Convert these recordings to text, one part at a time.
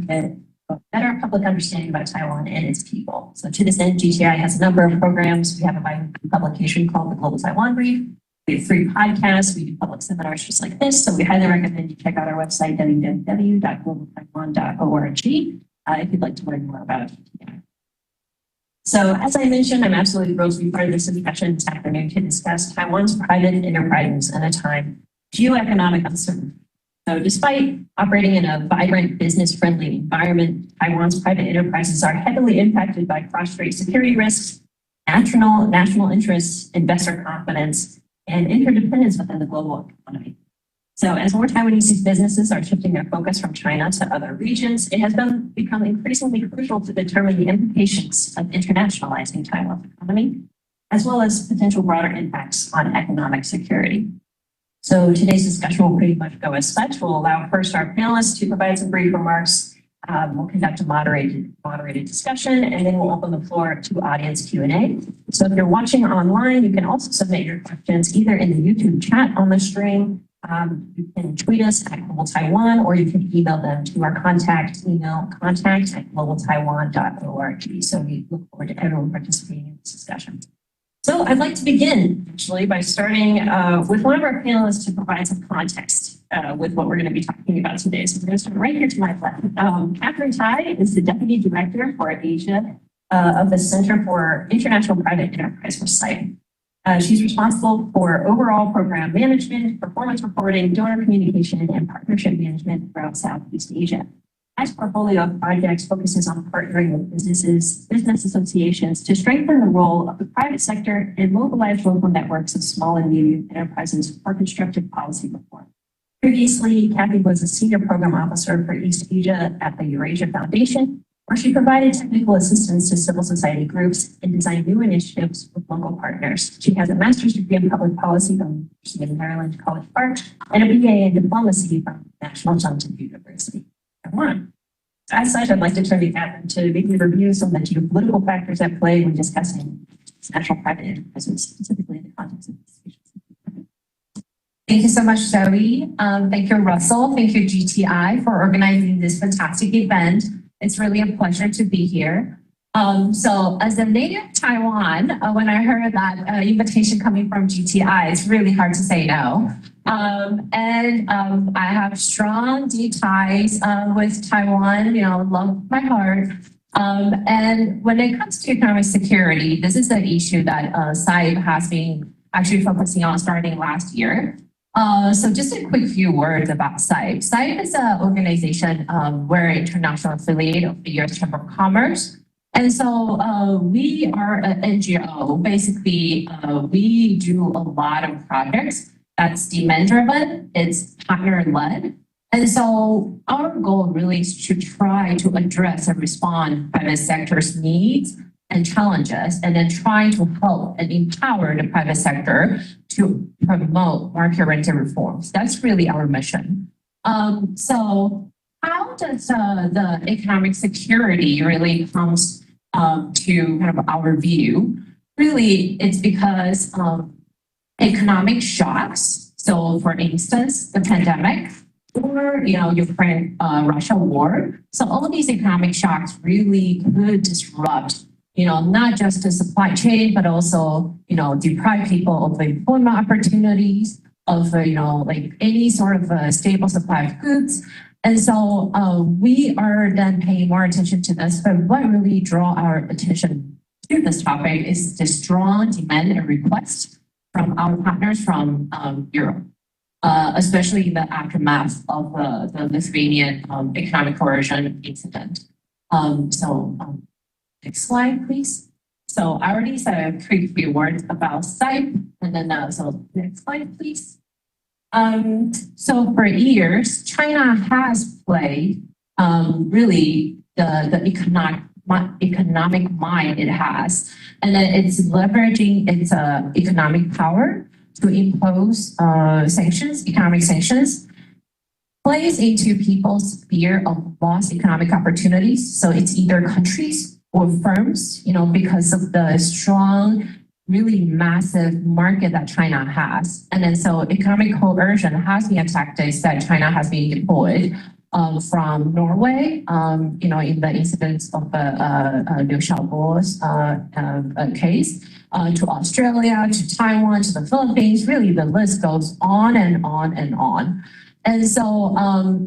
to get a better public understanding about Taiwan and its people. So to this end, GTI has a number of programs. We have a bi-weekly publication called the Global Taiwan Brief. We have 3 podcasts. We do public seminars just like this. So we highly recommend you check out our website, www.globaltaiwan.org, if you'd like to learn more about GTI. So as I mentioned, I'm absolutely thrilled to be part of this discussion this afternoon to discuss Taiwan's private enterprises in a time of geoeconomic uncertainty. So despite operating in a vibrant, business-friendly environment, Taiwan's private enterprises are heavily impacted by cross-strait security risks, national interests, investor confidence, and interdependence within the global economy. So as more Taiwanese businesses are shifting their focus from China to other regions, it has become increasingly crucial to determine the implications of internationalizing Taiwan's economy, as well as potential broader impacts on economic security. So today's discussion will pretty much go as such. We'll allow first our panelists to provide some brief remarks. We'll conduct a moderated discussion, and then we'll open the floor to audience Q&A. So if you're watching online, you can also submit your questions either in the YouTube chat on the stream. You can tweet us at Global Taiwan, or you can email them to our contact globaltaiwan.org. So we look forward to everyone participating in this discussion. So I'd like to begin actually by starting with one of our panelists to provide some context with what we're going to be talking about today. So we're going to start right here to my left. Catherine Tai is the Deputy Director for Asia of the Center for International Private Enterprise, or CIPE. She's responsible for overall program management, performance reporting, donor communication, and partnership management throughout Southeast Asia. This portfolio of projects focuses on partnering with business associations to strengthen the role of the private sector and mobilize local networks of small and medium enterprises for constructive policy reform. Previously, Kathy was a Senior Program Officer for East Asia at the Eurasia Foundation, where she provided technical assistance to civil society groups and designed new initiatives with local partners. She has a master's degree in public policy from the University of Maryland College Park and a BA in diplomacy from National Zhengzhou University. Taiwan. As such, I'd like to turn to Catherine to maybe review some of the geopolitical factors at play when discussing national private enterprises, specifically in the context of this issue. Thank you so much, Zoe. Thank you, Russell. Thank you, GTI, for organizing this fantastic event. It's really a pleasure to be here. So as a native Taiwan, when I heard that invitation coming from GTI, it's really hard to say no. I have strong, deep ties with Taiwan, love my heart. And when it comes to economic security, this is an issue that CIPE has been actually focusing on starting last year. So just a quick few words about CIPE. CIPE is an organization, we're an international affiliate of the U.S. Chamber of Commerce. And so we are an NGO. Basically, we do a lot of projects that's demand-driven, it's partner-led. And so our goal really is to try to address and respond to private sector's needs and challenges, and then trying to help and empower the private sector to promote market-oriented reforms. That's really our mission. So how does the economic security really comes to kind of our view? Really, it's because economic shocks. So for instance, the pandemic or, Ukraine-Russia war. So all of these economic shocks really could disrupt, not just the supply chain, but also, deprive people of employment opportunities, of, any sort of stable supply of goods. And so we are then paying more attention to this, but what really draw our attention to this topic is the strong demand and request from our partners from Europe, especially in the aftermath of the Lithuanian economic coercion incident. Next slide, please. So I already said a quick few words about CIPE, and then so next slide, please. So for years, China has played really the economic mind it has, and then it's leveraging its economic power to impose economic sanctions, plays into people's fear of lost economic opportunities. So it's either countries or firms, because of the strong, really massive market that China has. And then so economic coercion has been a tactic that China has been deployed from Norway, in the incidents of Liu Xiaobo's case, to Australia, to Taiwan, to the Philippines. Really, the list goes on and on and on. And so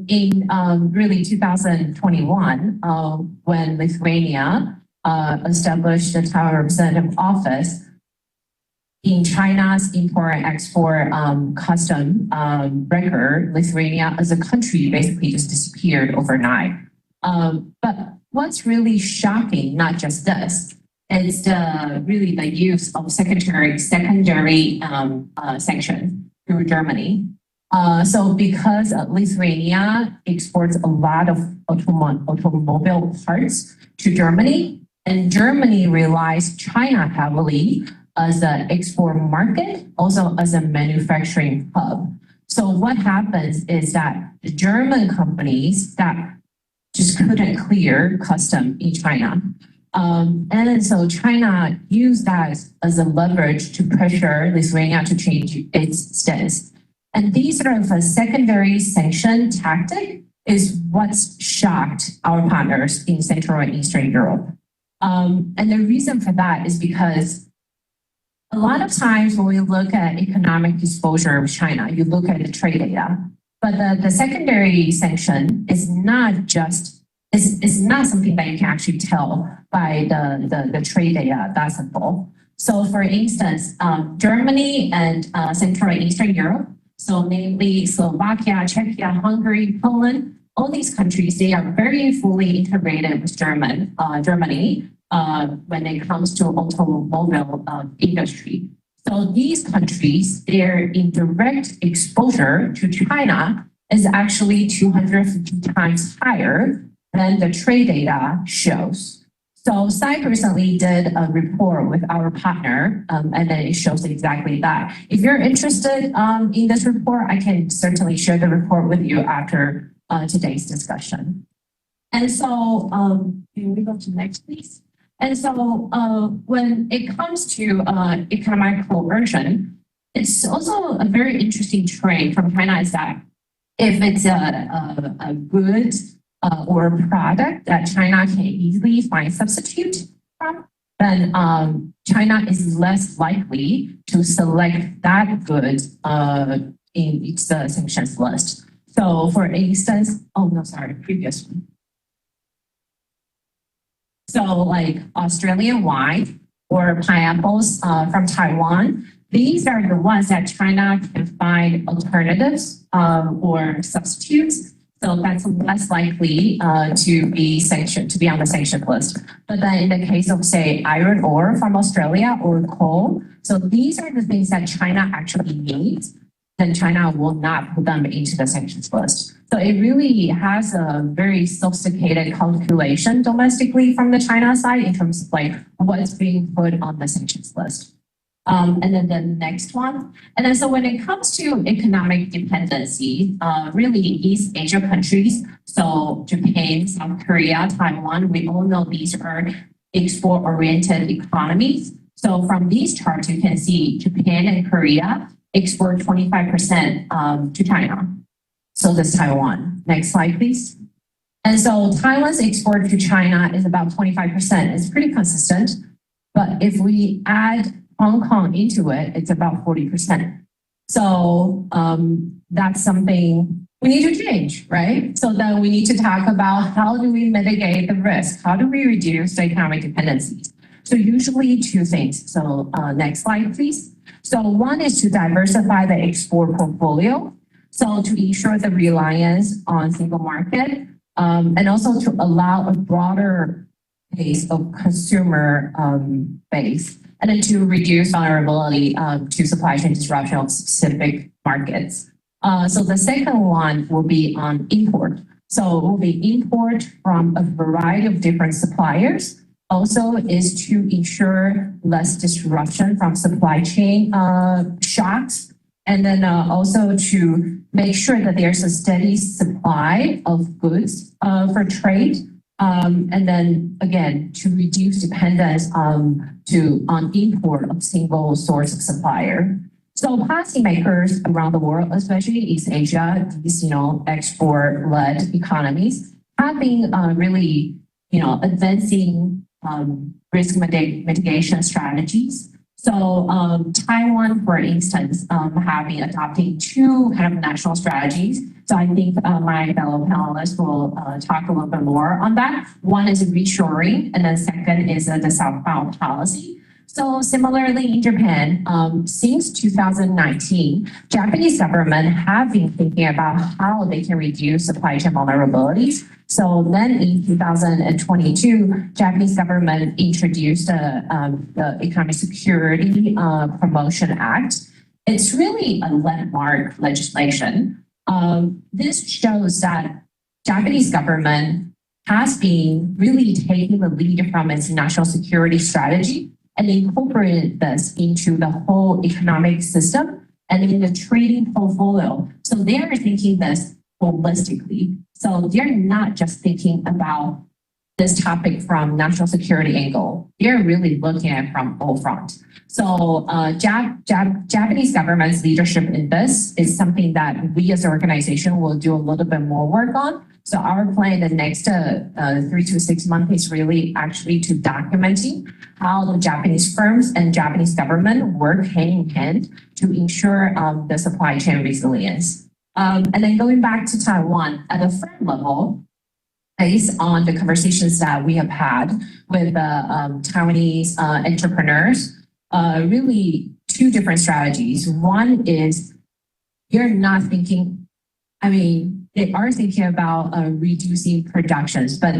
in really 2021, when Lithuania established the Taiwan Representative Office, in China's import and export custom record, Lithuania as a country basically just disappeared overnight. But what's really shocking, not just this, is really the use of secondary sanction through Germany. So because Lithuania exports a lot of automobile parts to Germany, and Germany relies China heavily as an export market, also as a manufacturing hub. So what happens is that the German companies that just couldn't clear custom in China. And so China used that as a leverage to pressure Lithuania to change its stance. And these sort of a secondary sanction tactic is what's shocked our partners in Central and Eastern Europe. And the reason for that is because a lot of times when we look at economic exposure of China, you look at the trade data, but the secondary sanction is not something that you can actually tell by the trade data that simple. So for instance, Germany and Central and Eastern Europe, so namely Slovakia, Czechia, Hungary, Poland, all these countries, they are very fully integrated with Germany when it comes to automobile industry. So these countries, their indirect exposure to China is actually 250 times higher than the trade data shows. So SAIC recently did a report with our partner, and then it shows exactly that. If you're interested in this report, I can certainly share the report with you after today's discussion. And so, can we go to next, please? And so when it comes to economic coercion, it's also a very interesting trend from China is that if it's a good or a product that China can easily find substitute from, then China is less likely to select that good in its sanctions list. So for instance, previous one. So like Australian wine or pineapples from Taiwan, these are the ones that China can find alternatives or substitutes. So that's less likely to be on the sanctioned list. But then in the case of say iron ore from Australia or coal, so these are the things that China actually needs, then China will not put them into the sanctions list. So it really has a very sophisticated calculation domestically from the China side in terms of like what's being put on the sanctions list. And then the next one. And then so when it comes to economic dependency, really East Asia countries, so Japan, South Korea, Taiwan, we all know these are export-oriented economies. So from these charts, you can see Japan and Korea export 25% to China. So does Taiwan. Next slide, please. And so Taiwan's export to China is about 25%. It's pretty consistent. But if we add Hong Kong into it, it's about 40%. So that's something we need to change, right? So then we need to talk about how do we mitigate the risk? How do we reduce the economic dependencies? So usually two things. So next slide, please. So one is to diversify the export portfolio. So to ensure the reliance on single market and also to allow a broader base of consumer base and then to reduce vulnerability to supply chain disruption of specific markets. So the second one will be on import. So it will be import from a variety of different suppliers. Also is to ensure less disruption from supply chain shocks. And then also to make sure that there's a steady supply of goods for trade. And then again, to reduce dependence on import of single source of supplier. So policymakers around the world, especially East Asia, these, export-led economies have been really, advancing risk mitigation strategies. So Taiwan, for instance, have been adopting two kind of national strategies. So I think my fellow panelists will talk a little bit more on that. One is reshoring, and then second is the southbound policy. So similarly in Japan, since 2019, Japanese government have been thinking about how they can reduce supply chain vulnerabilities. So then in 2022, Japanese government introduced the Economic Security Promotion Act. It's really a landmark legislation. This shows that Japanese government has been really taking the lead from its national security strategy and incorporate this into the whole economic system and in the trading portfolio. So they're thinking this holistically. So they're not just thinking about this topic from national security angle. They're really looking at it from all fronts. So Japanese government's leadership in this is something that we as an organization will do a little bit more work on. So our plan in the next 3 to 6 months is really actually to documenting how the Japanese firms and Japanese government work hand in hand to ensure the supply chain resilience. And then going back to Taiwan, at the firm level, based on the conversations that we have had with Taiwanese entrepreneurs, really two different strategies. One is you're not thinking, they are thinking about reducing productions, but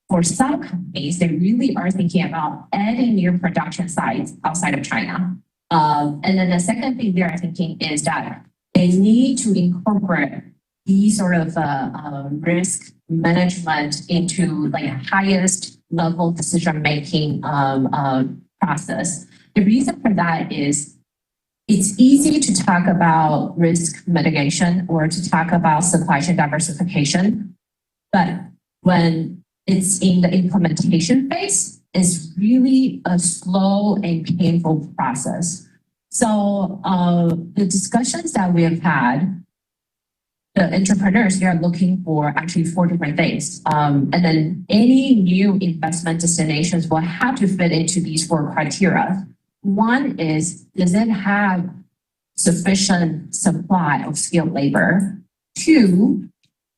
for some companies, they really are thinking about adding new production sites outside of China. And then the second thing they are thinking is that they need to incorporate these sort of risk management into like highest level decision-making process. The reason for that is it's easy to talk about risk mitigation or to talk about supply chain diversification, but when it's in the implementation phase, it's really a slow and painful process. So the discussions that we have had, the entrepreneurs, they are looking for actually 4 different things. And then any new investment destinations will have to fit into these 4 criteria. One is, does it have sufficient supply of skilled labor? 2,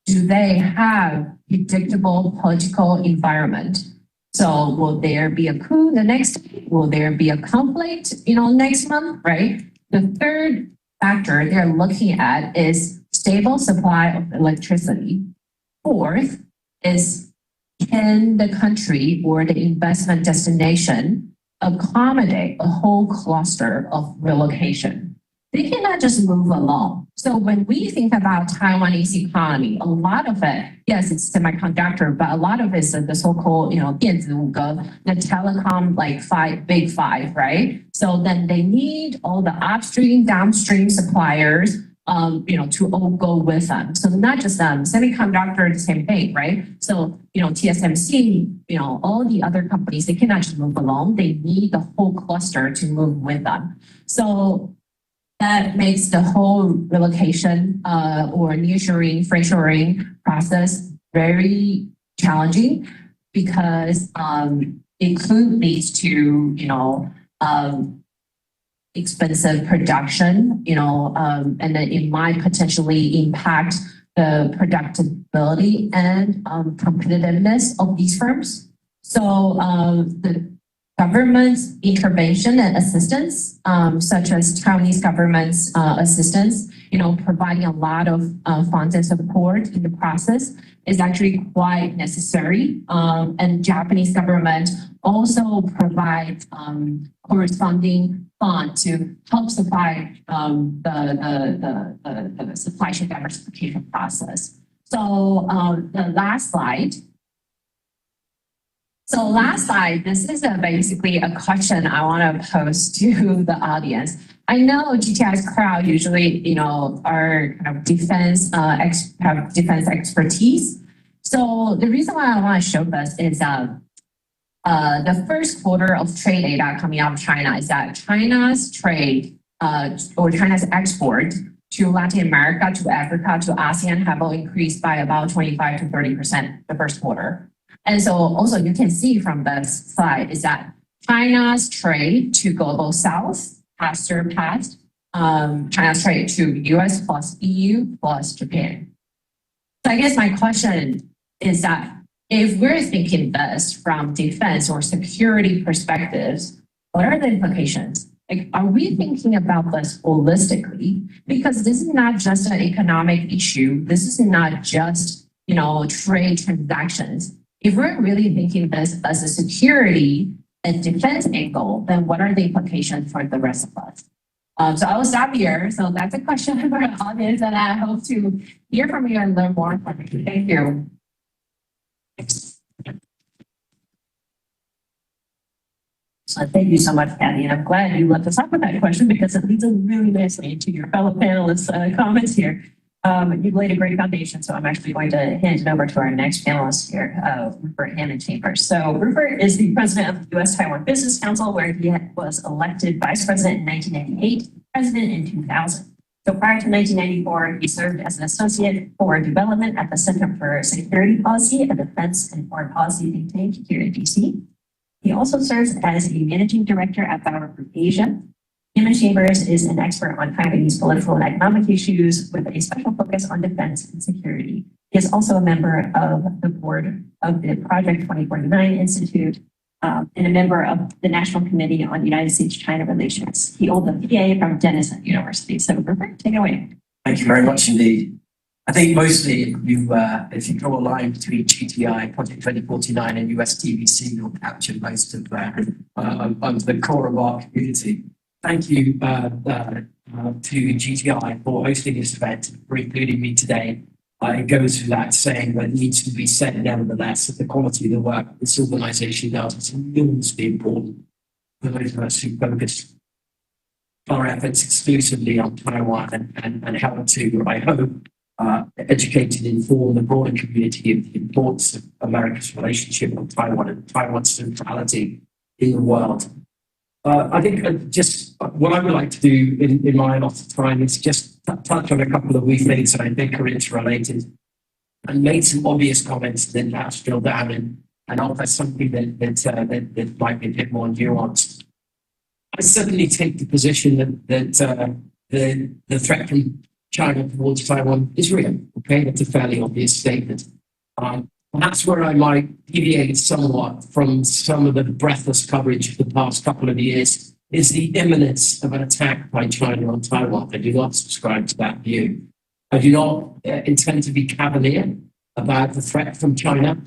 do they have predictable political environment? So will there be a coup the next day? Will there be a conflict, next month, right? The third factor they're looking at is stable supply of electricity. 4th is, can the country or the investment destination accommodate a whole cluster of relocation? They cannot just move along. So when we think about Taiwanese economy, a lot of it, yes, it's semiconductor, but a lot of it is the so-called, 电子五个, the telecom, like big five, right? So then they need all the upstream, downstream suppliers, to all go with them. So not just semiconductor, the same thing, right? So, TSMC, all the other companies, they cannot just move along. They need the whole cluster to move with them. So that makes the whole relocation or nearshoring, friendshoring process very challenging because it could lead to, expensive production, and then it might potentially impact the productivity and competitiveness of these firms. So the government's intervention and assistance, such as Taiwanese government's assistance, providing a lot of funds and support in the process is actually quite necessary. And Japanese government also provides corresponding fund to help supply the supply chain diversification process. So the last slide. So last slide, this is basically a question I want to pose to the audience. I know GTI's crowd usually, are kind of have defense expertise. So the reason why I want to show this is the first quarter of trade data coming out of China is that China's trade or China's export to Latin America, to Africa, to ASEAN have all increased by about 25 to 30% the first quarter. And so also you can see from this slide is that China's trade to global south has surpassed China's trade to US plus EU plus Japan. So I guess my question is that if we're thinking this from defense or security perspectives, what are the implications? Like, are we thinking about this holistically? Because this is not just an economic issue. This is not just, trade transactions. If we're really thinking this as a security and defense angle, then what are the implications for the rest of us? So I will stop here. So that's a question for the audience, and I hope to hear from you and learn more from you. Thank you. So thank you so much, Patty, and I'm glad you let us talk with that question because it leads us really nicely to your fellow panelists' comments here. You've laid a great foundation, so I'm actually going to hand it over to our next panelist here, Rupert Hammond-Chambers. So Rupert is the president of the U.S.-Taiwan Business Council, where he was elected vice president in 1998, president in 2000. So prior to 1994, he served as an associate for development at the Center for Security Policy and Defense and Foreign Policy think tank here in D.C. He also serves as a managing director at Bauer Group Asia. Hammond-Chambers is an expert on Taiwanese political and economic issues with a special focus on defense and security. He is also a member of the board of the Project 2049 Institute and a member of the National Committee on United States-China Relations. He holds a PA from Denison University. So Rupert, take it away. Thank you very much indeed. I think mostly if you draw a line between GTI, Project 2049 and USTVC, you'll capture most of the core of our community. Thank you to GTI for hosting this event, for including me today. It goes without saying, but it needs to be said nevertheless, that the quality of the work this organization does is enormously important for those of us who focus our efforts exclusively on Taiwan and help to, I hope, educate and inform the broader community of the importance of America's relationship with Taiwan and Taiwan's centrality in the world. I think just what I would like to do in my allotted time is just touch on a couple of wee things that I think are interrelated and make some obvious comments, then perhaps drill down and offer something that might be a bit more nuanced. I certainly take the position that the threat from China towards Taiwan is real. Okay, that's a fairly obvious statement. That's where I might deviate somewhat from some of the breathless coverage of the past couple of years is the imminence of an attack by China on Taiwan. I do not subscribe to that view. I do not intend to be cavalier about the threat from China.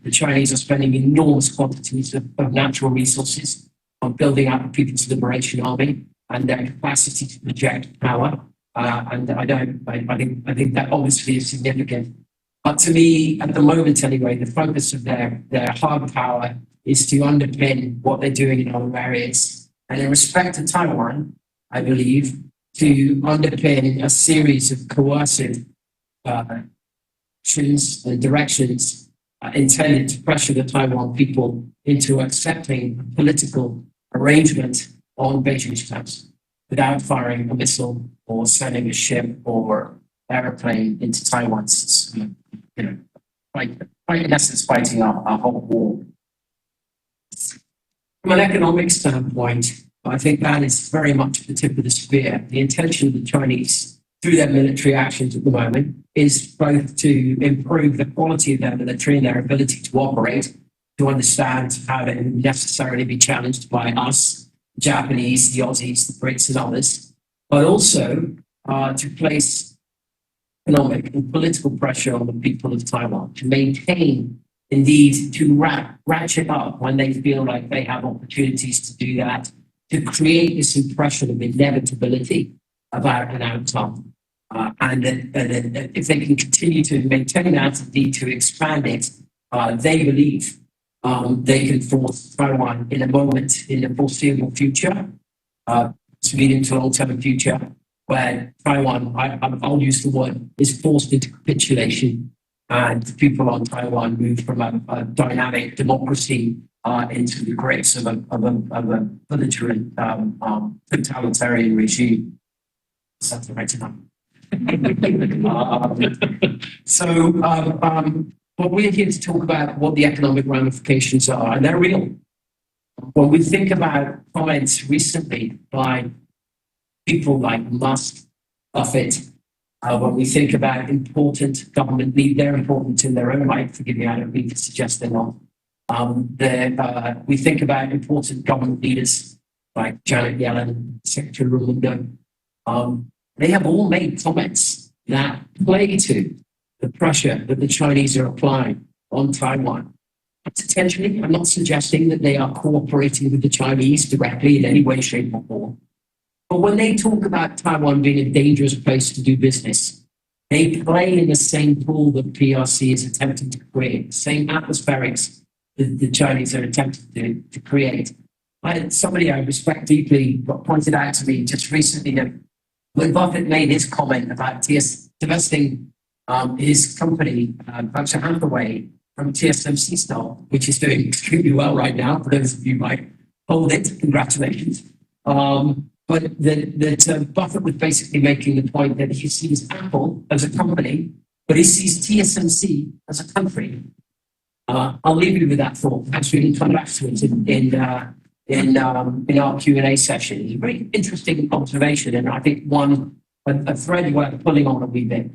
The Chinese are spending enormous quantities of natural resources on building out the People's Liberation Army and their capacity to project power. And I think that obviously is significant. But to me, at the moment anyway, the focus of their hard power is to underpin what they're doing in other areas. And in respect to Taiwan, I believe, to underpin a series of coercive actions and directions intended to pressure the Taiwan people into accepting a political arrangement on Beijing's terms without firing a missile or sending a ship or airplane into Taiwan's, in essence, fighting a whole war. From an economic standpoint, I think that is very much the tip of the spear. The intention of the Chinese, through their military actions at the moment, is both to improve the quality of their military and their ability to operate, to understand how they would necessarily be challenged by us, the Japanese, the Aussies, the Brits, and others, but also to place economic and political pressure on the people of Taiwan to maintain, indeed, to ratchet up when they feel like they have opportunities to do that, to create this impression of inevitability about an outcome. And if they can continue to maintain that, indeed to expand it, they believe they can force Taiwan in a moment in the foreseeable future, medium to long-term future, where Taiwan, I'll use the word, is forced into capitulation and the people on Taiwan move from a dynamic democracy into the grips of a belligerent totalitarian regime. That's the right time. But we're here to talk about what the economic ramifications are, and they're real. When we think about comments recently by people like Musk, Buffett, when we think about important government leaders, they're important in their own right. Forgive me, I don't mean to suggest they're not. We think about important government leaders like Janet Yellen, Secretary Raimondo. They have all made comments that play to the pressure that the Chinese are applying on Taiwan. Potentially, I'm not suggesting that they are cooperating with the Chinese directly in any way, shape, or form. But when they talk about Taiwan being a dangerous place to do business, they play in the same pool that PRC is attempting to create, the same atmospherics that the Chinese are attempting to create. Somebody I respect deeply pointed out to me just recently that when Buffett made his comment about divesting his company, Berkshire Hathaway, from TSMC stock, which is doing extremely well right now, for those of you who might hold it, congratulations. But that Buffett was basically making the point that he sees Apple as a company, but he sees TSMC as a country. I'll leave you with that thought. Actually, we can come back to it in our Q&A session. It's a very interesting observation, and I think a thread worth pulling on a wee bit.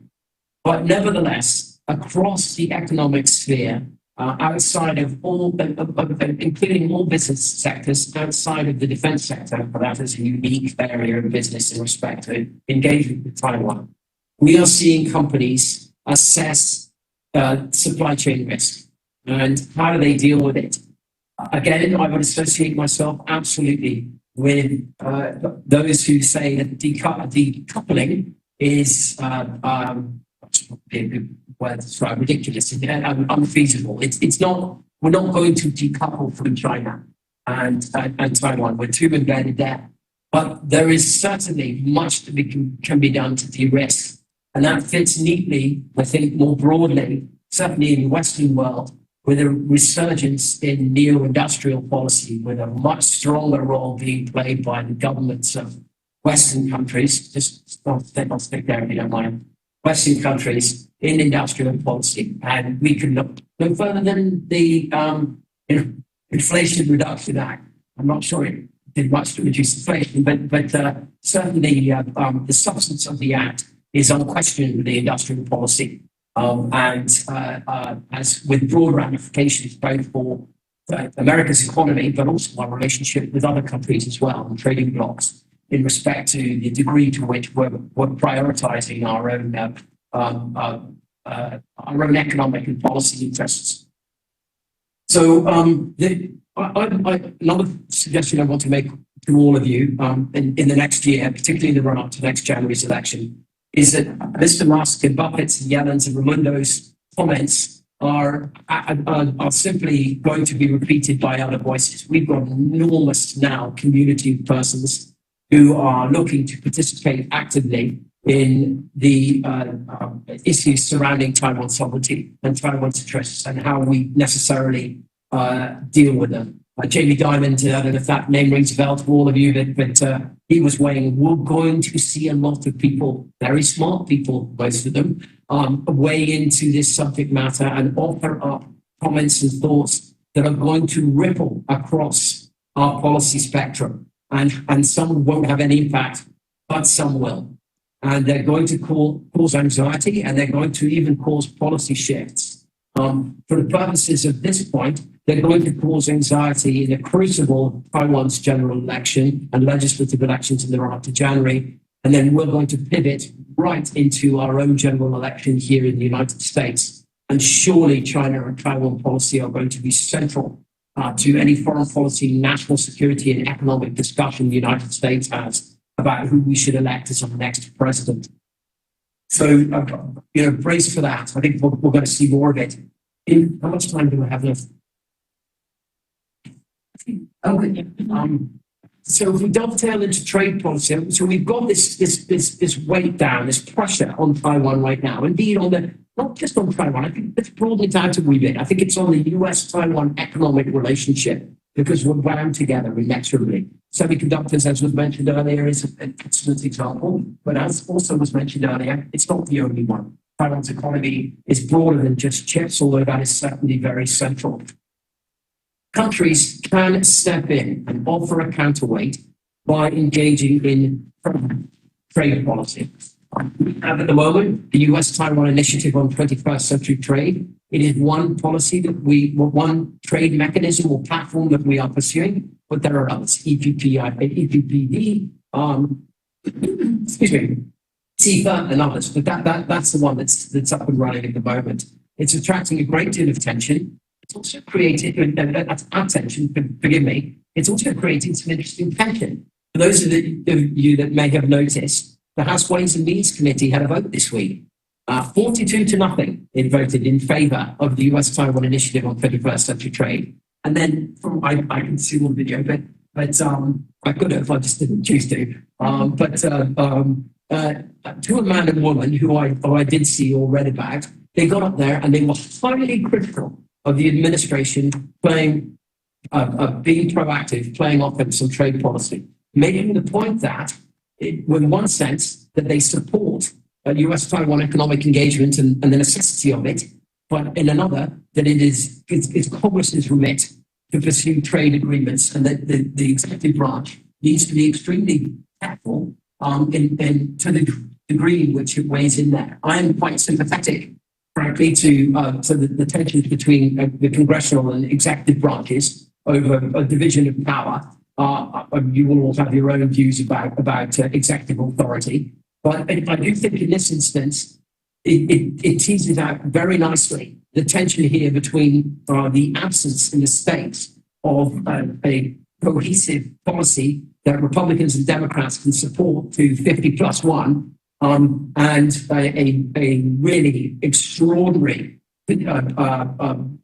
But nevertheless, across the economic sphere, outside of all, including all business sectors, outside of the defense sector, but that is a unique area of business in respect to engagement with Taiwan, we are seeing companies assess supply chain risk and how do they deal with it. Again, I would associate myself absolutely with those who say that decoupling is words right, ridiculous and unfeasible. It's not. We're not going to decouple from China and Taiwan. We're too embedded there. But there is certainly much that can be done to de-risk, and that fits neatly, I think, more broadly, certainly in the Western world, with a resurgence in neo-industrial policy, with a much stronger role being played by the governments of Western countries. I'll stick there if you don't mind. Western countries in industrial policy, and we can look no further than the Inflation Reduction Act. I'm not sure it did much to reduce inflation, but certainly the substance of the act is unquestionably industrial policy, and as with broad ramifications both for America's economy, but also our relationship with other countries as well, and trading blocs, in respect to the degree to which we're prioritizing our own economic and policy interests. So another suggestion I want to make to all of you in the next year, particularly in the run-up to next January's election, is that Mr. Musk and Buffett's and Yellen's and Raimondo's comments are simply going to be repeated by other voices. We've got an enormous now community of persons who are looking to participate actively in the issues surrounding Taiwan sovereignty and Taiwan's interests and how we necessarily deal with them. Jamie Dimon, I don't know if that name rings a bell to all of you, but he was weighing, we're going to see a lot of people, very smart people, most of them, weigh into this subject matter and offer up comments and thoughts that are going to ripple across our policy spectrum. And some won't have any impact, but some will. And they're going to cause anxiety, and they're going to even cause policy shifts. For the purposes of this point, they're going to cause anxiety in the crucible of Taiwan's general election and legislative elections in the run up to January. And then we're going to pivot right into our own general election here in the United States. And surely China and Taiwan policy are going to be central to any foreign policy, national security, and economic discussion the United States has about who we should elect as our next president. So, brace for that. I think we're going to see more of it. How much time do I have left? So if we dovetail into trade policy, so we've got this weight down, this pressure on Taiwan right now. Indeed, on the not just on Taiwan. I think let's broaden it out a wee bit. I think it's on the U.S.-Taiwan economic relationship because we're bound together inexorably. Semiconductors, as was mentioned earlier, is an excellent example. But as also was mentioned earlier, it's not the only one. Taiwan's economy is broader than just chips, although that is certainly very central. Countries can step in and offer a counterweight by engaging in trade policy. We have at the moment the US-Taiwan Initiative on 21st Century Trade. It is one policy one trade mechanism or platform that we are pursuing, but there are others, EPPD, excuse me, TIFA and others, but that's the one that's up and running at the moment. It's attracting a great deal of attention. It's also creating attention, forgive me, it's also creating some interesting tension. For those of you that may have noticed, the House Ways and Means Committee had a vote this week. 42-0, it voted in favor of the US-Taiwan Initiative on 21st Century Trade. And then I can see one video, but I could have, I just didn't choose to. To a man and woman who I did see or read about, they got up there and they were highly critical of the administration being proactive, playing offense on trade policy, making the point that, in one sense, that they support US-Taiwan economic engagement and the necessity of it, but in another, that it's Congress's remit to pursue trade agreements and that the executive branch needs to be extremely careful to the degree in which it weighs in there. I am quite sympathetic, frankly, to the tensions between the congressional and executive branches over a division of power. You will all have your own views about executive authority. But I do think in this instance, it teases out very nicely the tension here between the absence in the states of a cohesive policy that Republicans and Democrats can support to 50+1, and a really extraordinary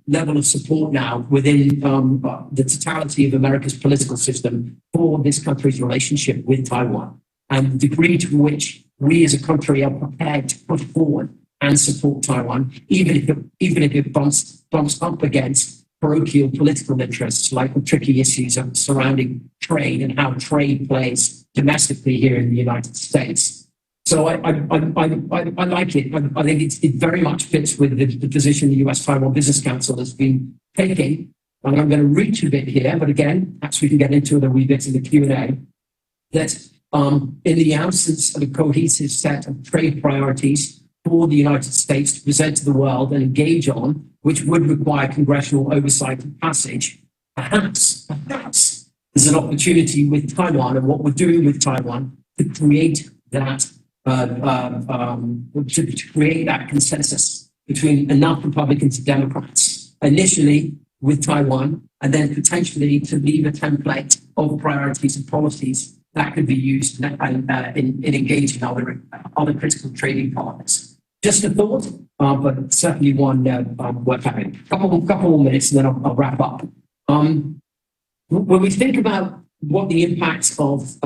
level of support now within the totality of America's political system for this country's relationship with Taiwan, and the degree to which we as a country are prepared to push forward and support Taiwan, even if it bumps up against parochial political interests like the tricky issues surrounding trade and how trade plays domestically here in the United States. So I like it. I think it very much fits with the position the US-Taiwan Business Council has been taking. And I'm going to reach a bit here, but again, perhaps we can get into it a wee bit in the Q&A, that in the absence of a cohesive set of trade priorities for the United States to present to the world and engage on, which would require congressional oversight and passage, perhaps there's an opportunity with Taiwan and what we're doing with Taiwan to create that to create that consensus between enough Republicans and Democrats, initially with Taiwan, and then potentially to leave a template of priorities and policies that could be used in engaging other critical trading partners. Just a thought, but certainly one worth having. Couple more minutes and then I'll wrap up. When we think about what the impact of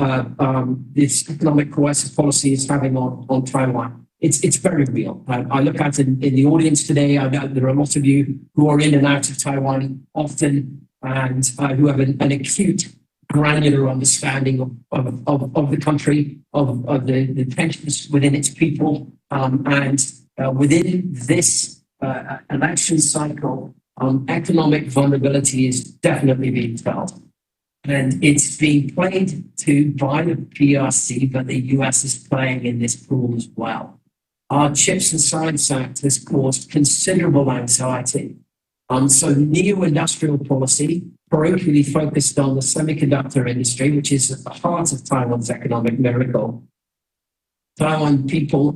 this economic coercive policy is having on Taiwan, it's very real. I look at it in the audience today. I know there are a lot of you who are in and out of Taiwan often and who have an acute, granular understanding of the country, of the tensions within its people, and within this election cycle, economic vulnerability is definitely being felt. And it's being played to by the PRC, but the US is playing in this pool as well. Our Chips and Science Act has caused considerable anxiety. So neo-industrial policy, parochially focused on the semiconductor industry, which is at the heart of Taiwan's economic miracle. Taiwan people,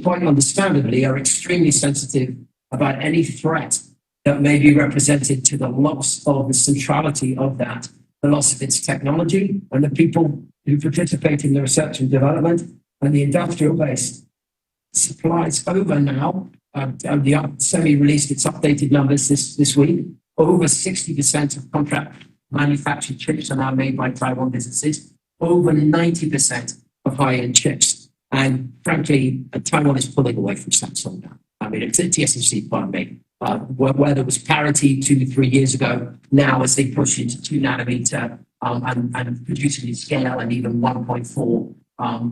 quite understandably, are extremely sensitive about any threat that may be represented to the loss of the centrality of that, the loss of its technology, and the people who participate in the research and development, and the industrial base. Supplies over now, the SEMI released its updated numbers this week, over 60% of contract manufactured chips are now made by Taiwan businesses. Over 90% of high-end chips. And frankly, Taiwan is pulling away from Samsung now. I mean, it's a TSMC, pardon me. Where there was parity 2 to 3 years ago, now as they push into 2 nanometer and producing in scale and even 1.4,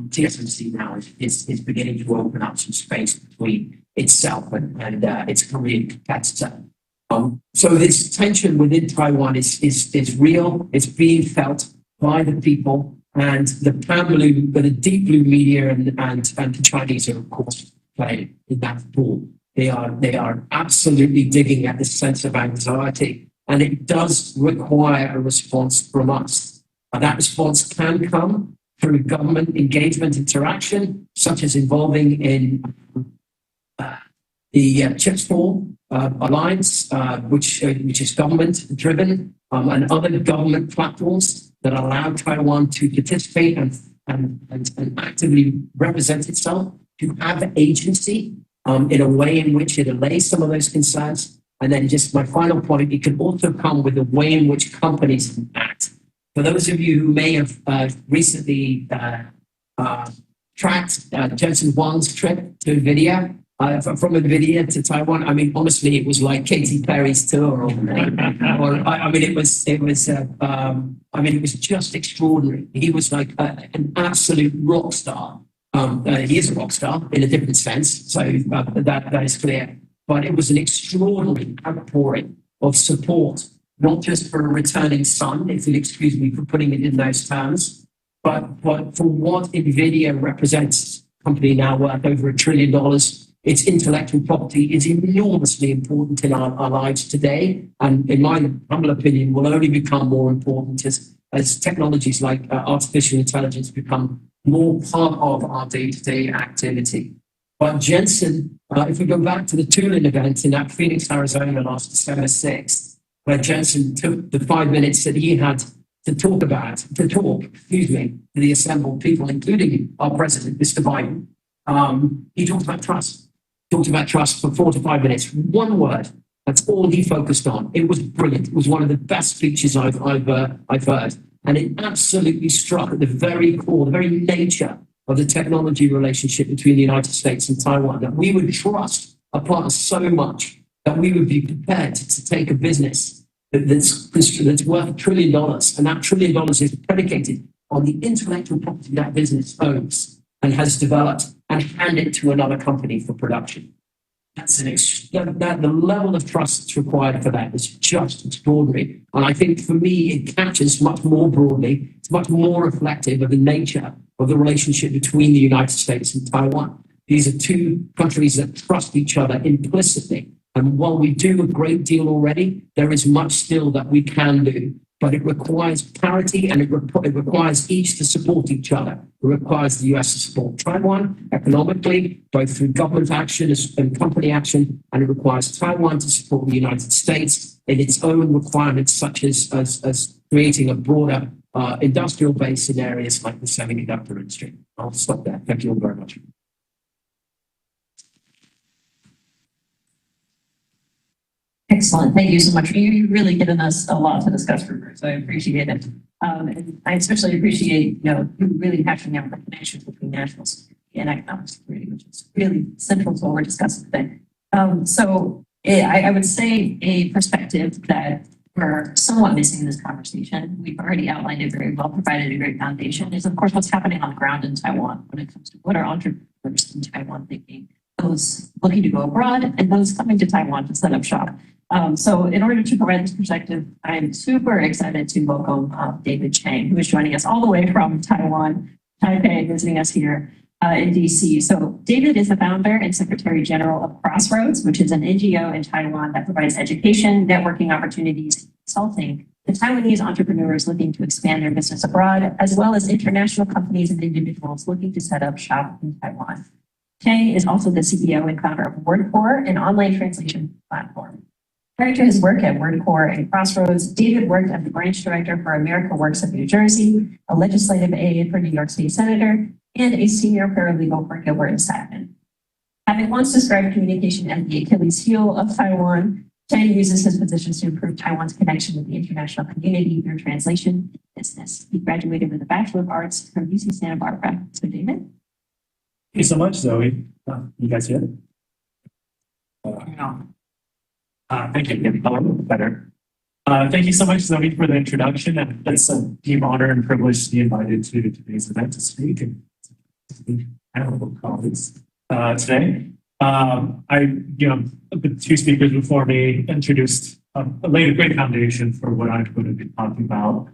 TSMC now is beginning to open up some space between itself and its Korean competitor. So this tension within Taiwan is real. It's being felt by the people, and the pan blue, the deep blue media and the Chinese are of course playing in that pool. They are absolutely digging at this sense of anxiety, and it does require a response from us. And that response can come through government engagement interaction, such as involving in the Chips for Alliance, which is government driven, and other government platforms that allow Taiwan to participate and actively represent itself, to have agency in a way in which it allays some of those concerns. And then just my final point, it can also come with the way in which companies act. For those of you who may have recently tracked Jensen Huang's trip to NVIDIA, from NVIDIA to Taiwan, I mean, honestly, it was like Katy Perry's tour, or I mean, it was just extraordinary. He was like an absolute rock star. He is a rock star in a different sense, so that is clear. But it was an extraordinary outpouring of support, not just for a returning son, if you'll excuse me for putting it in those terms, but for what NVIDIA represents, a company now worth over $1 trillion. Its intellectual property is enormously important in our lives today, and in my humble opinion, will only become more important as technologies like artificial intelligence become more part of our day-to-day activity. But Jensen, if we go back to the tooling event in Phoenix, Arizona last December 6th, where Jensen took the 5 minutes that he had to talk to the assembled people, including our president, Mr. Biden, he talked about trust. Talked about trust for 4 to 5 minutes. One word. That's all he focused on. It was brilliant. It was one of the best speeches I've heard. And it absolutely struck at the very core, the very nature of the technology relationship between the United States and Taiwan, that we would trust a partner so much that we would be prepared to take a business that's worth $1 trillion. And that $1 trillion is predicated on the intellectual property that business owns and has developed, and hand it to another company for production. The level of trust that's required for that is just extraordinary. And I think for me, it captures much more broadly, it's much more reflective of the nature of the relationship between the United States and Taiwan. These are two countries that trust each other implicitly. And while we do a great deal already, there is much still that we can do. But it requires parity, and it requires each to support each other. It requires the US to support Taiwan economically, both through government action and company action, and it requires Taiwan to support the United States in its own requirements, such as creating a broader industrial base in areas like the semiconductor industry. I'll stop there. Thank you all very much. Excellent. Thank you so much. You've really given us a lot to discuss, Rupert, so I appreciate it. And I especially appreciate, you really hashing out the connections between national security and economic security, which is really central to what we're discussing today. I would say a perspective that we're somewhat missing in this conversation, we've already outlined it very well, provided a great foundation, is of course what's happening on the ground in Taiwan when it comes to what are entrepreneurs in Taiwan thinking, those looking to go abroad and those coming to Taiwan to set up shop. So in order to provide this perspective, I'm super excited to welcome David Chang, who is joining us all the way from Taiwan, Taipei, visiting us here in DC. So David is the founder and secretary general of Crossroads, which is an NGO in Taiwan that provides education, networking opportunities, consulting to Taiwanese entrepreneurs looking to expand their business abroad, as well as international companies and individuals looking to set up shop in Taiwan. Chang is also the CEO and founder of WordCore, an online translation platform. Prior to his work at WordCore and Crossroads, David worked as the branch director for America Works of New Jersey, a legislative aide for New York State Senator, and a senior paralegal for Gilbert and Sackman. Having once described communication as the Achilles heel of Taiwan, Chang uses his positions to improve Taiwan's connection with the international community through translation business. He graduated with a Bachelor of Arts from UC Santa Barbara. So, David? Thank you so much, Zoe. You guys hear it? Thank you. Better. Thank you so much, Zoe, for the introduction. And it's a deep honor and privilege to be invited to today's event to speak and honorable colleagues today. The two speakers before me introduced, laid a great foundation for what I'm going to be talking about.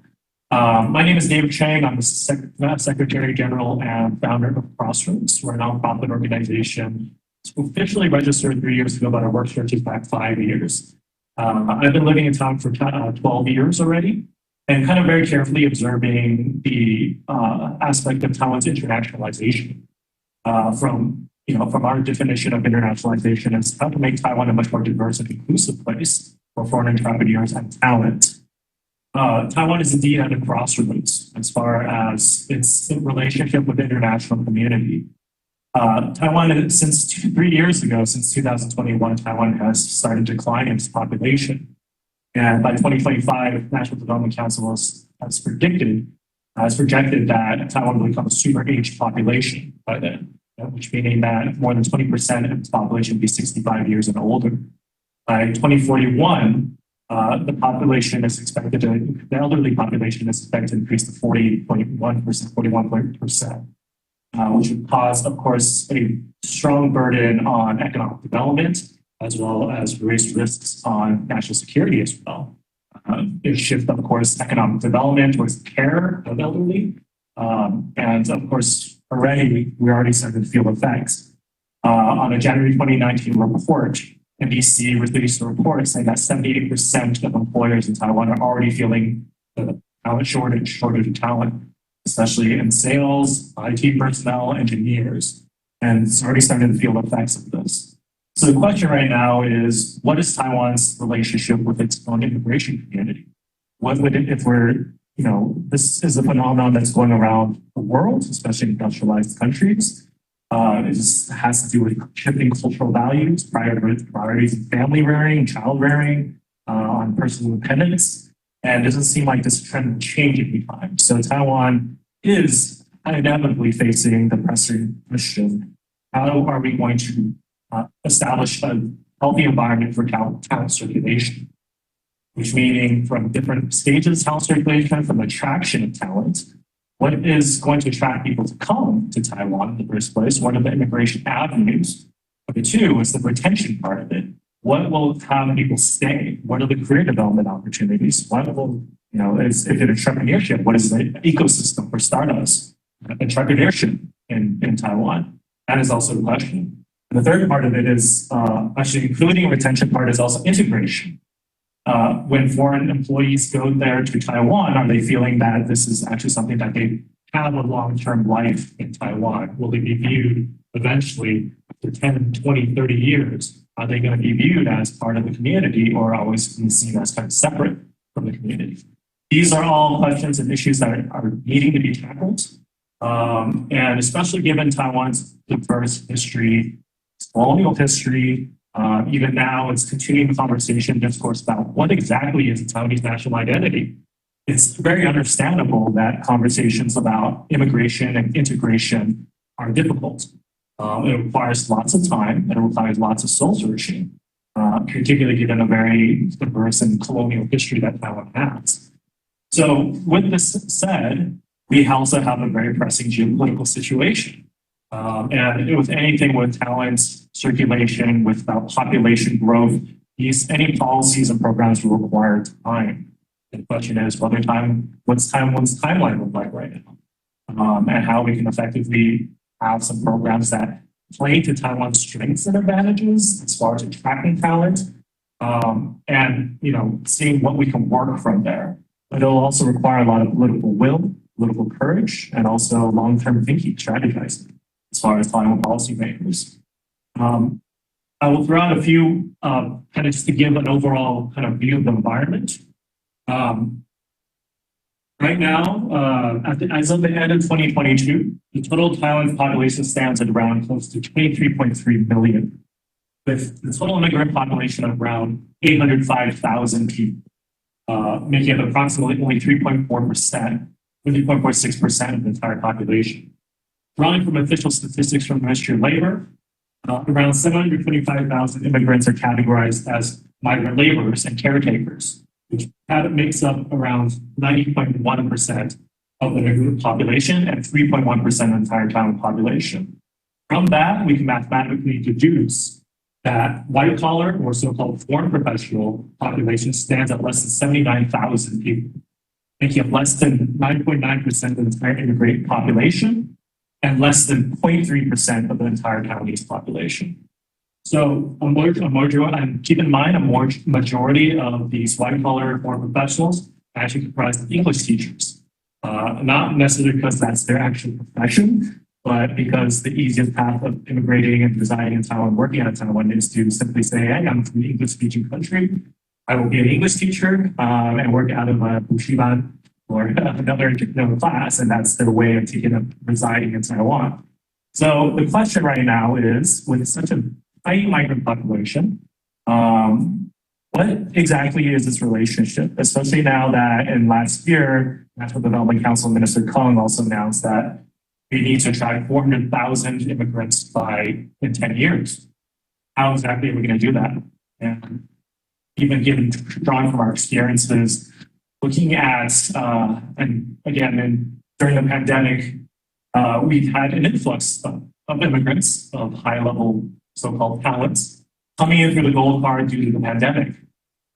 My name is David Chang. I'm the Secretary General and founder of Crossroads. We're a nonprofit organization. It's officially registered 3 years ago, but our work stretches back 5 years. I've been living in Taiwan for 12 years already, and kind of very carefully observing the aspect of Taiwan's internationalization. From our definition of internationalization is how to make Taiwan a much more diverse and inclusive place for foreign entrepreneurs and talent. Taiwan is indeed at a crossroads as far as its relationship with the international community. Taiwan, since 3 years ago, since 2021, Taiwan has started declining its population. And by 2025, National Development Council has projected that Taiwan will become a super aged population by then, which meaning that more than 20% of its population will be 65 years and older. By 2041, the elderly population is expected to increase to 41%, which would cause, of course, a strong burden on economic development, as well as raise risks on national security as well. It shift, of course, economic development towards care of elderly. And of course, we're already starting to feel effects. On a January 2019 report, NDC released a report saying that 78% of employers in Taiwan are already feeling the talent shortage of talent, especially in sales, IT personnel, engineers. And it's already starting to feel the effects of this. So the question right now is, what is Taiwan's relationship with its own immigration community? What would it, if we're, this is a phenomenon that's going around the world, especially in industrialized countries. It has to do with shifting cultural values, priorities in family rearing, child rearing, on personal independence. And it doesn't seem like this trend will change anytime. So Taiwan is inevitably facing the pressing question, how are we going to establish a healthy environment for talent circulation? Which meaning from different stages of talent circulation, from attraction of talent, what is going to attract people to come to Taiwan in the first place? What are the immigration avenues? Number two is the retention part of it. What will have people stay? What are the career development opportunities? What will, is it entrepreneurship? What is the ecosystem for startups? Entrepreneurship in Taiwan? That is also the question. And the third part of it is actually including retention part is also integration. When foreign employees go there to Taiwan, are they feeling that this is actually something that they have a long-term life in Taiwan? Will they be viewed eventually after 10, 20, 30 years? Are they going to be viewed as part of the community or always be seen as kind of separate from the community? These are all questions and issues that are needing to be tackled. And especially given Taiwan's diverse history, colonial history, even now it's continuing conversation discourse about what exactly is the Taiwanese national identity. It's very understandable that conversations about immigration and integration are difficult. It requires lots of time and it requires lots of soul searching, particularly given a very diverse and colonial history that Taiwan has. So with this said, we also have a very pressing geopolitical situation. And with anything with talent circulation, without population growth, any policies and programs will require time. The question is what's Taiwan's timeline look like right now? And how we can effectively have some programs that play to Taiwan's strengths and advantages as far as attracting talent, and seeing what we can work from there. But it'll also require a lot of political will, political courage, and also long-term thinking, strategizing as far as Taiwan policymakers. I will throw out a few kind of just to give an overall kind of view of the environment. Right now, as of the end of 2022, the total Taiwan population stands at around close to 23.3 million. with the total immigrant population of around 805,000 people, making up approximately only 3.4%, 3.46% of the entire population. Drawing from official statistics from the Ministry of Labor, around 725,000 immigrants are categorized as migrant laborers and caretakers, which makes up around 90.1% of the immigrant population and 3.1% of the entire Taiwan population. From that, we can mathematically deduce that white collar or so-called foreign professional population stands at less than 79,000 people, making up less than 9.9% of the entire immigrant population and less than 0.3% of the entire Taiwanese population. So and keep in mind, a majority of these white collar foreign professionals actually comprise of English teachers. Not necessarily because that's their actual profession, but because the easiest path of immigrating and residing in Taiwan, working out of Taiwan, is to simply say, hey, I'm from an English-speaking country. I will be an English teacher and work out of a Bushiban or another class, and that's their way of taking up residing in Taiwan. So the question right now is, with such a high migrant population, what exactly is this relationship? Especially now that in last year, National Development Council Minister Kong also announced that we need to attract 400,000 immigrants in 10 years. How exactly are we going to do that? And even drawing from our experiences, looking at, and again, during the pandemic, we've had an influx of immigrants of high-level so-called talents coming in through the gold card due to the pandemic.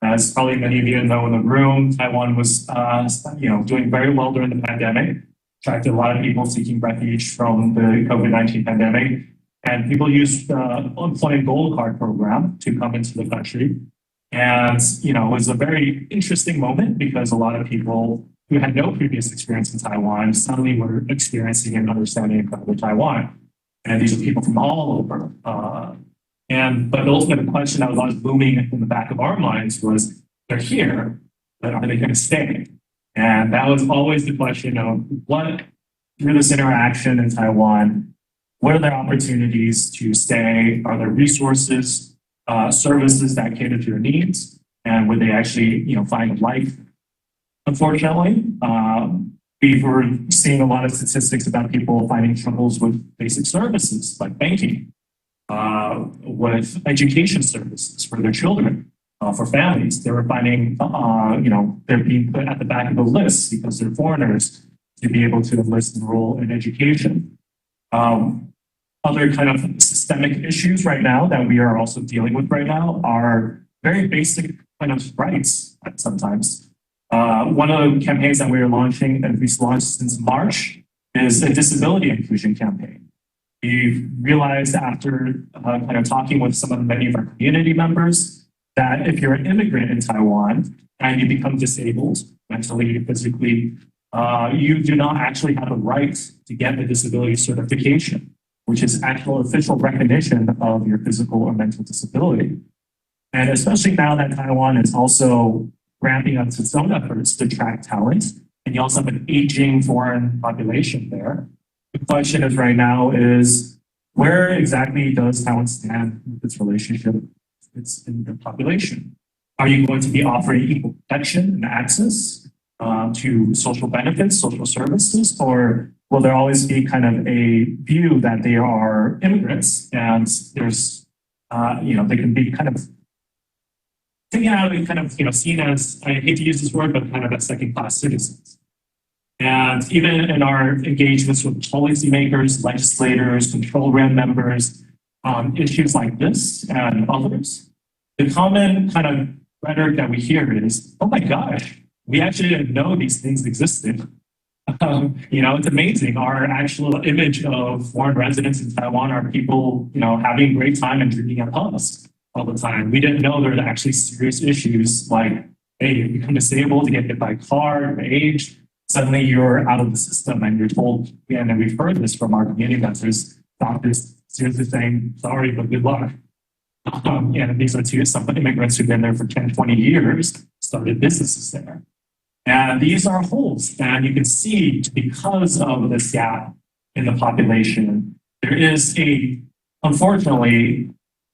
As probably many of you know in the room, Taiwan was, doing very well during the pandemic, attracted a lot of people seeking refuge from the COVID-19 pandemic, and people used the unemployment gold card program to come into the country. And, it was a very interesting moment because a lot of people who had no previous experience in Taiwan suddenly were experiencing and understanding incredible Taiwan. And these are people from all over. But the ultimate question that was always booming in the back of our minds was, they're here, but are they going to stay? And that was always the question of what, through this interaction in Taiwan, what are their opportunities to stay? Are there resources, services that cater to their needs, and would they actually, find life? Unfortunately, we were seeing a lot of statistics about people finding troubles with basic services like banking, with education services for their children, for families. They were finding, they're being put at the back of the list because they're foreigners to be able to enlist and enroll in education. Other kind of systemic issues right now that we are also dealing with right now are very basic kind of rights sometimes. One of the campaigns that we are launching, and we've launched since March, is a disability inclusion campaign. We realized after kind of talking with many of our community members that if you're an immigrant in Taiwan and you become disabled mentally, physically, you do not actually have a right to get a disability certification, which is actual official recognition of your physical or mental disability. And especially now that Taiwan is also ramping up its own efforts to attract talent, and you also have an aging foreign population there. The question is right now is, where exactly does Taiwan stand with its relationship with its immigrant population? Are you going to be offering equal protection and access to social benefits, social services, or will there always be kind of a view that they are immigrants and there's, they can be kind of taken out and kind of, seen as, I hate to use this word, but kind of as second-class citizens. And even in our engagements with policymakers, legislators, control room members, on issues like this and others, the common kind of rhetoric that we hear is, oh my gosh, we actually didn't know these things existed. It's amazing. Our actual image of foreign residents in Taiwan are people, having a great time and drinking at pubs all the time. We didn't know there were actually serious issues like, hey, you become disabled, you get hit by a car, your age, suddenly you're out of the system and you're told, and we've heard this from our community members, doctors seriously saying, sorry, but good luck. And these are some immigrants who've been there for 10, 20 years, started businesses there. And these are holes. And you can see because of this gap in the population, there is unfortunately,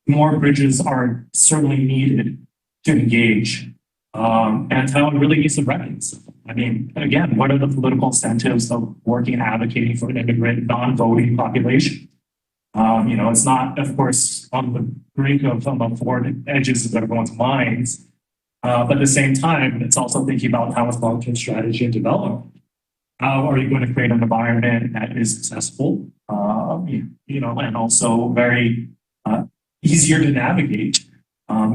more bridges are certainly needed to engage. And Taiwan really needs to recognize. I mean, again, what are the political incentives of working and advocating for an immigrant, non-voting population? It's not, of course, on the brink of the forward edges of everyone's minds, but at the same time, it's also thinking about Taiwan's long-term strategy and development. How are you going to create an environment that is accessible, and also very easier to navigate,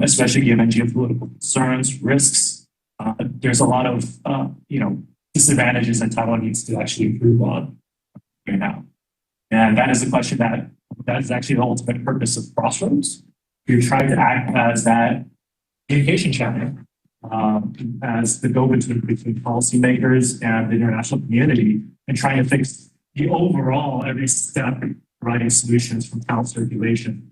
especially given geopolitical concerns, risks. There's a lot of, disadvantages that Taiwan needs to actually improve on right now. And that is a question that is actually the ultimate purpose of Crossroads. We're trying to act as that communication channel, as the go-between between policymakers and the international community, and trying to fix the overall every step providing solutions from talent circulation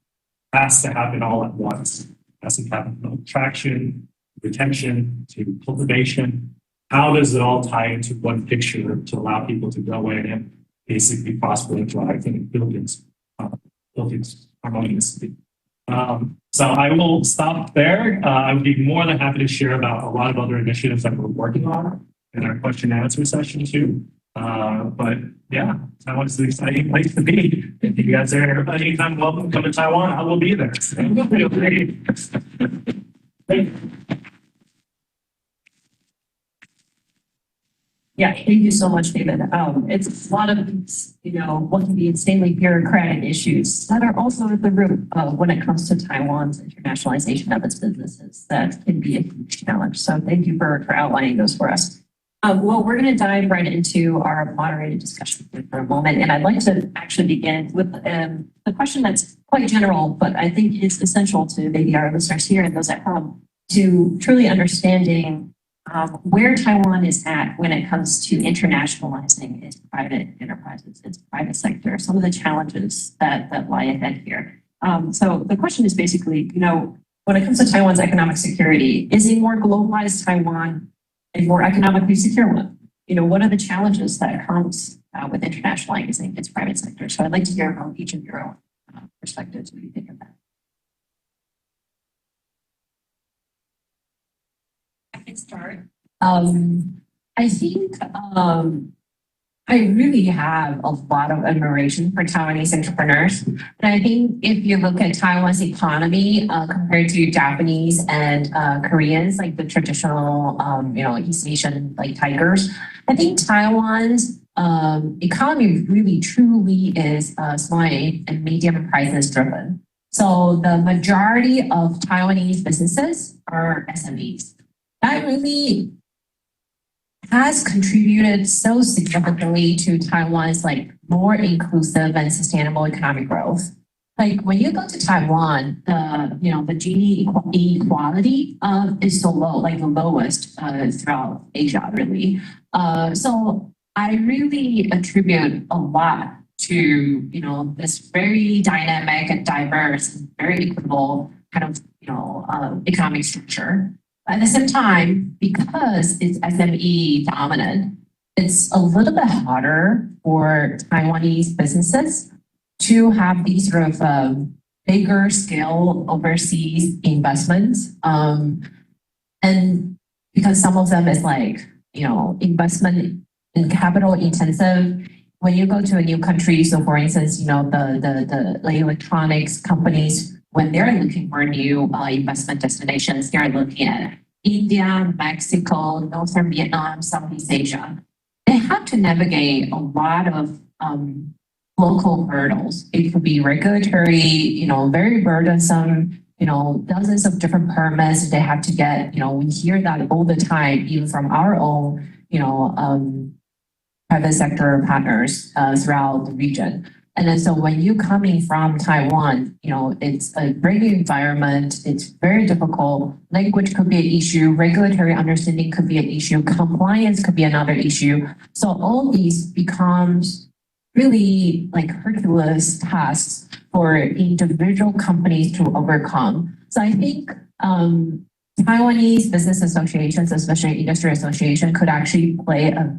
has to happen all at once. It has to happen from attraction, retention, to cultivation. How does it all tie into one picture to allow people to go in and basically prosper and thrive in buildings harmoniously? So I will stop there. I would be more than happy to share about a lot of other initiatives that we're working on in our question and answer session too. But yeah, Taiwan is an exciting place to be. If you guys are anytime welcome to come to Taiwan, I will be there. So feel free. Thank you. Yeah, thank you so much, David. It's a lot of, what can be insanely bureaucratic issues that are also at the root when it comes to Taiwan's internationalization of its businesses. That can be a huge challenge. So thank you for outlining those for us. Well, we're going to dive right into our moderated discussion for a moment. And I'd like to actually begin with the question that's quite general, but I think is essential to maybe our listeners here and those at home to truly understanding where Taiwan is at when it comes to internationalizing its private enterprises, its private sector, some of the challenges that lie ahead here. So the question is basically, when it comes to Taiwan's economic security, is a more globalized Taiwan a more economically secure one? What are the challenges that comes with internationalizing its private sector? So I'd like to hear from each of your own perspectives. What do you think of that? I can start. I think I really have a lot of admiration for Taiwanese entrepreneurs. And I think if you look at Taiwan's economy compared to Japanese and Koreans, like the traditional, East Asian like tigers, I think Taiwan's economy really truly is small and medium prices driven. So the majority of Taiwanese businesses are SMEs. That really has contributed so significantly to Taiwan's more inclusive and sustainable economic growth. Like when you go to Taiwan, the Gini equality is so low, like the lowest throughout Asia, really. So I really attribute a lot to this very dynamic and diverse, very equitable kind of economic structure. At the same time, because it's SME dominant, it's a little bit harder for Taiwanese businesses to have these sort of bigger scale overseas investments. And because some of them is investment in capital intensive. When you go to a new country, so for instance, the electronics companies, when they're looking for new investment destinations, they're looking at India, Mexico, Northern Vietnam, Southeast Asia. They have to navigate a lot of local hurdles. It could be regulatory, very burdensome, dozens of different permits they have to get. We hear that all the time, even from our own, private sector partners throughout the region. And then so when you coming from Taiwan, it's a brand new environment. It's very difficult. Language could be an issue. Regulatory understanding could be an issue. Compliance could be another issue. So all these becomes really Herculean tasks for individual companies to overcome. So I think Taiwanese business associations, especially industry association, could actually play a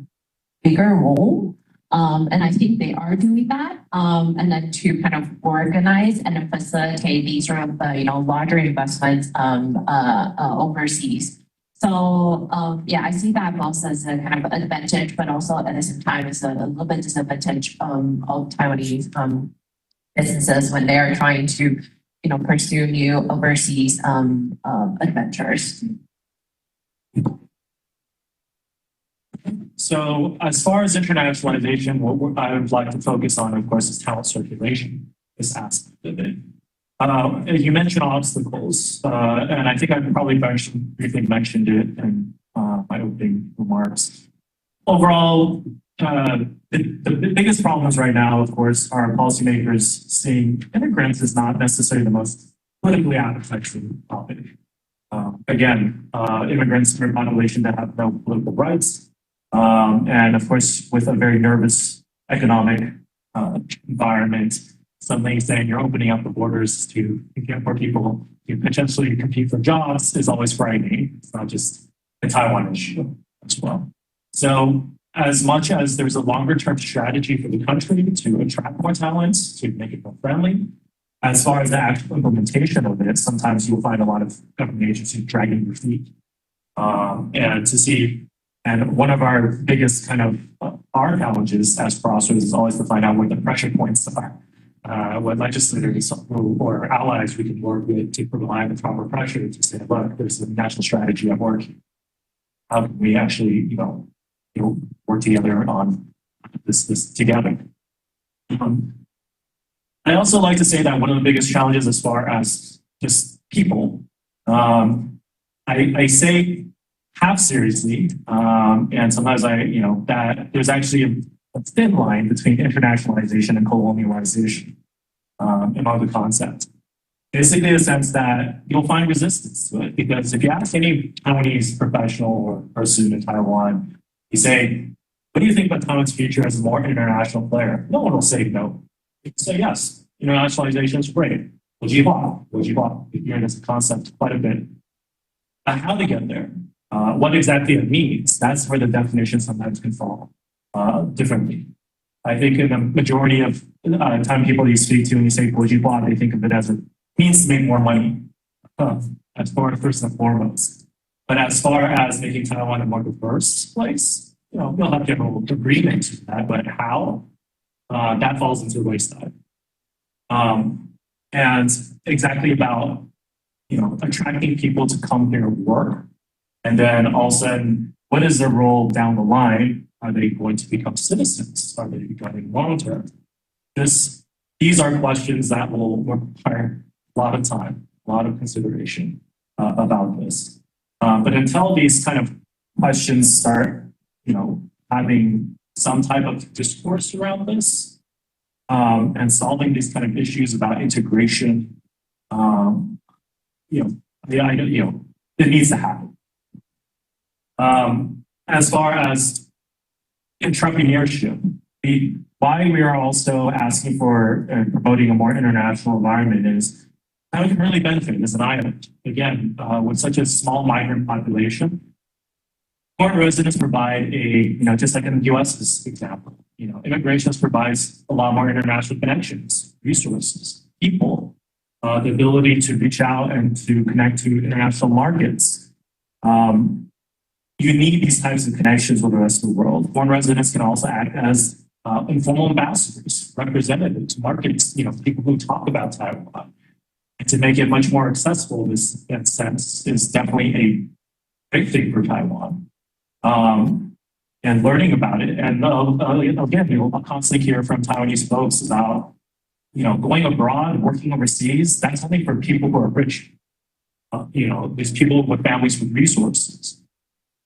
bigger role And I think they are doing that. And then to kind of organize and facilitate these sort of, larger investments overseas. So yeah, I see that both as a kind of advantage, but also at the same time as a little bit disadvantage of Taiwanese businesses when they are trying to, pursue new overseas adventures. So as far as internationalization, what I would like to focus on, of course, is talent circulation, this aspect of it. You mentioned obstacles, and I think I probably briefly mentioned it in my opening remarks. Overall, the biggest problems right now, of course, are policymakers seeing immigrants as not necessarily the most politically appetizing topic. Again, immigrants are a population that have no political rights, and of course, with a very nervous economic environment, suddenly saying you're opening up the borders to get more people to potentially compete for jobs is always frightening. It's not just a Taiwan issue as well. So as much as there's a longer term strategy for the country to attract more talents, to make it more friendly, as far as the actual implementation of it, sometimes you'll find a lot of government agencies dragging their feet. And one of our biggest kind of our challenges as processors is always to find out where the pressure points are. What legislators or allies we can work with to provide the proper pressure to say, look, there's a national strategy at work. How can we actually, work together on this together? I also like to say that one of the biggest challenges as far as just people, I say half seriously, and sometimes that there's actually a thin line between internationalization and colonialization among the concept. Basically, in the sense that you'll find resistance to it, because if you ask any Taiwanese professional or person in Taiwan, you say, what do you think about Taiwan's future as a more international player? No one will say no. They say yes, internationalization is great. 国际化, you hear this concept quite a bit. But how to get there? What exactly it means, that's where the definition sometimes can fall differently. I think in the majority of time people you speak to when you say 国际化, they think of it as a means to make more money. As far first and foremost. But as far as making Taiwan a more diverse place, you'll have general agreement to that, but how? That falls into the wayside. And exactly about, attracting people to come here and work. And then all of a sudden, what is their role down the line? Are they going to become citizens? Are they becoming long-term? These are questions that will require a lot of time, a lot of consideration about this. But until these kind of questions start, having some type of discourse around this and solving these kind of issues about integration, it needs to happen. As far as entrepreneurship, why we are also asking for promoting a more international environment is how it can really benefit as an island. Again, with such a small migrant population, foreign residents provide just like in the U.S.'s example, immigration provides a lot more international connections, resources, people, the ability to reach out and to connect to international markets. You need these types of connections with the rest of the world. Foreign residents can also act as informal ambassadors, representatives, markets, people who talk about Taiwan. And to make it much more accessible, this in sense is definitely a big thing for Taiwan. And learning about it. And again, you'll constantly hear from Taiwanese folks about, going abroad, working overseas. That's only for people who are rich. These people with families with resources.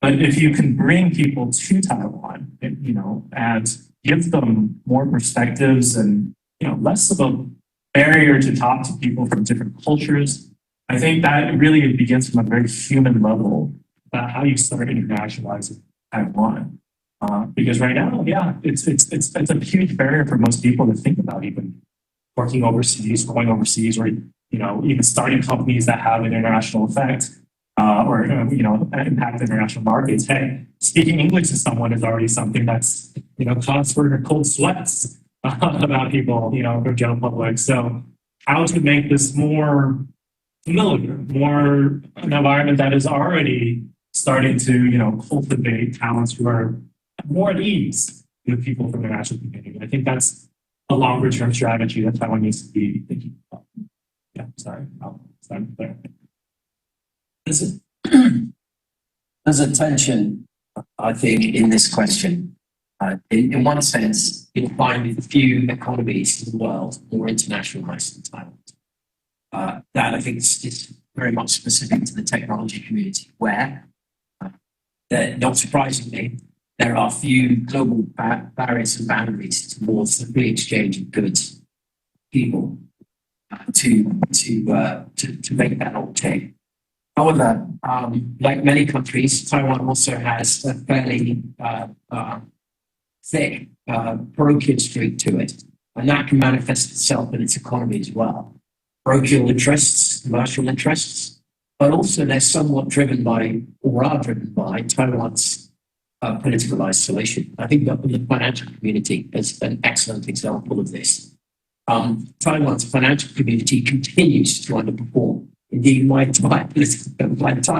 But if you can bring people to Taiwan, and give them more perspectives and, less of a barrier to talk to people from different cultures, I think that really begins from a very human level about how you start internationalizing Taiwan. Because right now, it's a huge barrier for most people to think about even working overseas, going overseas, or even starting companies that have an international effect. Or impact international markets. Hey, speaking English to someone is already something that's cause for cold sweats about people, from general public. So how to make this more familiar, more an environment that is already starting to, cultivate talents who are more at ease with people from the national community. I think that's a longer term strategy that Taiwan needs to be thinking about. Yeah, sorry. I'll start there. There's a tension, I think, in this question. In one sense, you'll find a few economies in the world more internationalized than Taiwan. That I think is very much specific to the technology community, where, not surprisingly, there are few global barriers and boundaries towards the free exchange of goods, people, to make that all take. However, like many countries, Taiwan also has a fairly thick parochial streak to it, and that can manifest itself in its economy as well. Parochial interests, commercial interests, but also they're somewhat driven by, or are driven by, Taiwan's political isolation. I think that the financial community is an excellent example of this. Taiwan's financial community continues to underperform. Indeed, my entire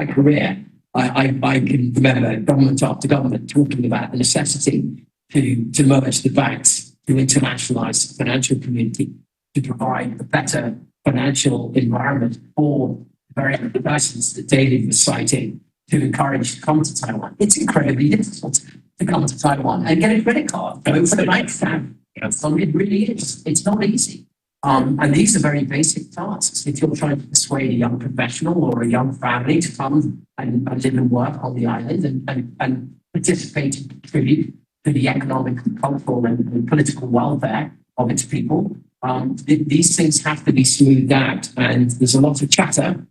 career, I can remember government after government talking about the necessity to merge the banks, to internationalize the financial community, to provide a better financial environment for the very persons that David was citing, to encourage to come to Taiwan. It's incredibly difficult to come to Taiwan and get a credit card, go for the bank account. It really is. It's not easy. And these are very basic tasks. If you're trying to persuade a young professional or a young family to come and live and work on the island and participate and contribute to the economic, cultural, and political welfare of its people, these things have to be smoothed out. And there's a lot of chatter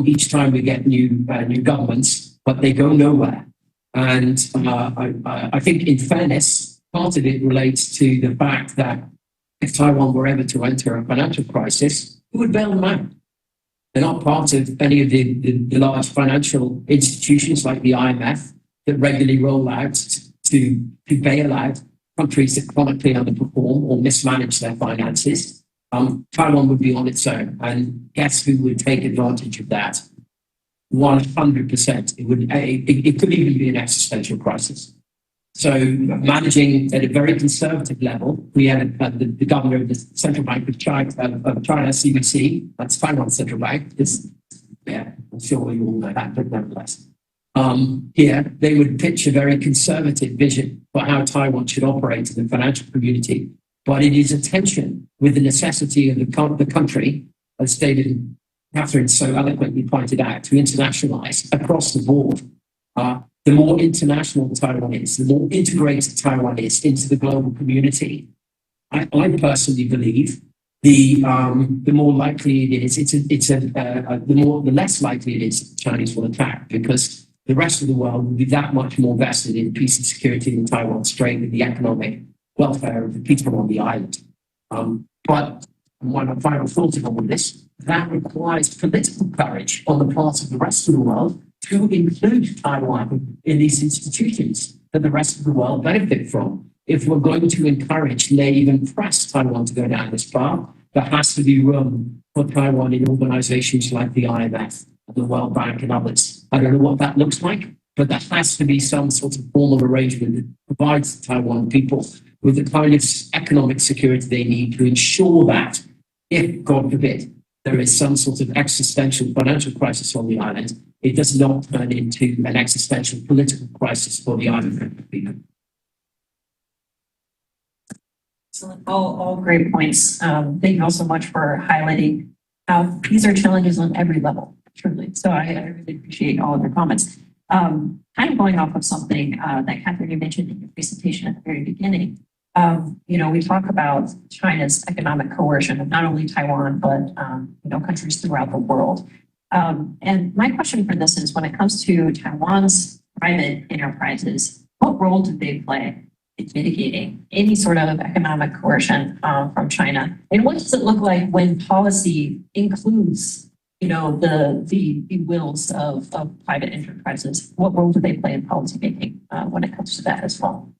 each time we get new governments, but they go nowhere. And I think, in fairness, part of it relates to the fact that if Taiwan were ever to enter a financial crisis, who would bail them out? They're not part of any of the large financial institutions like the IMF that regularly roll out to bail out countries that chronically underperform or mismanage their finances. Taiwan would be on its own, and guess who would take advantage of that? 100%. It could even be an existential crisis. So managing at a very conservative level, we had the governor of the Central Bank of China, CBC, that's Taiwan's central bank. I'm sure you all know that, but nevertheless. Here, they would pitch a very conservative vision for how Taiwan should operate in the financial community. But it is a tension with the necessity of the country, as David and Catherine so eloquently pointed out, to internationalize across the board. The more international Taiwan is, the more integrated Taiwan is into the global community. I personally believe the more likely it is, the less likely it is the Chinese will attack, because the rest of the world will be that much more vested in peace and security in Taiwan Strait and the economic welfare of the people on the island. But one final thought on all this, that requires political courage on the part of the rest of the world to include Taiwan in these institutions that the rest of the world benefit from. If we're going to encourage, nay, even press Taiwan to go down this path, there has to be room for Taiwan in organizations like the IMF, the World Bank, and others. I don't know what that looks like, but there has to be some sort of formal arrangement that provides the Taiwan people with the kind of economic security they need to ensure that, if, God forbid, there is some sort of existential financial crisis on the island, it does not turn into an existential political crisis for the island people. So all great points. Thank you all so much for highlighting how these are challenges on every level, truly. So I really appreciate all of your comments. Kind of going off of something that Catherine, you mentioned in your presentation at the very beginning. We talk about China's economic coercion of not only Taiwan, but countries throughout the world. And my question for this is, when it comes to Taiwan's private enterprises, what role do they play in mitigating any sort of economic coercion from China? And what does it look like when policy includes, the wills of private enterprises? What role do they play in policy making when it comes to that as well?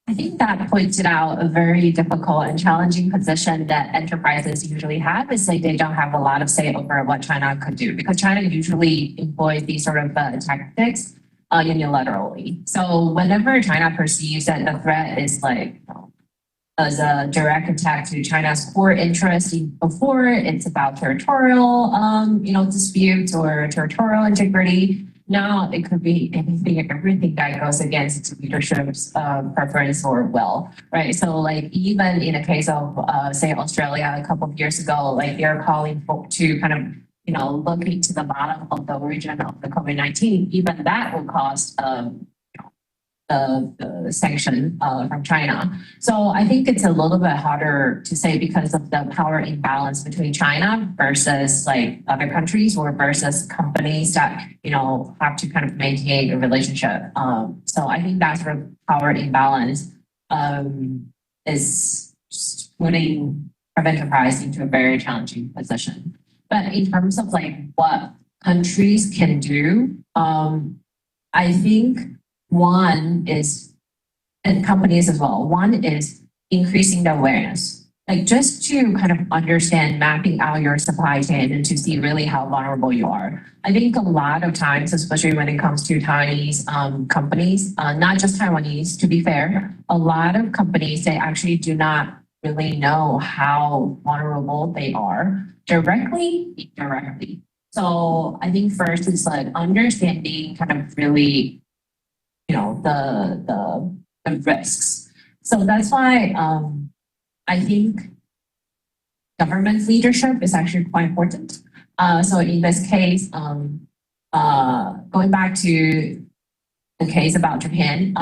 I think that pointed out a very difficult and challenging position that enterprises usually have is like they don't have a lot of say over what China could do because China usually employs these sort of tactics unilaterally. So whenever China perceives that the threat is like as a direct attack to China's core interest before it's about territorial disputes or territorial integrity. Now it could be anything and everything that goes against its leadership's preference or will, right? So like even in the case of say Australia a couple of years ago, like they're calling folk to kind of look into the bottom of the origin of the COVID-19, even that will cause the sanction from China. So I think it's a little bit harder to say because of the power imbalance between China versus like other countries or versus companies that, have to kind of maintain a relationship. So I think that sort of power imbalance is just putting enterprise into a very challenging position. But in terms of like what countries can do, I think one is, and companies as well, one is increasing the awareness, like just to kind of understand mapping out your supply chain and to see really how vulnerable you are. I think a lot of times, especially when it comes to Chinese companies, not just Taiwanese, to be fair, a lot of companies, they actually do not really know how vulnerable they are directly, indirectly. So I think first is like understanding kind of really the risks. So that's why I think government leadership is actually quite important. So in this case, going back to the case about Japan,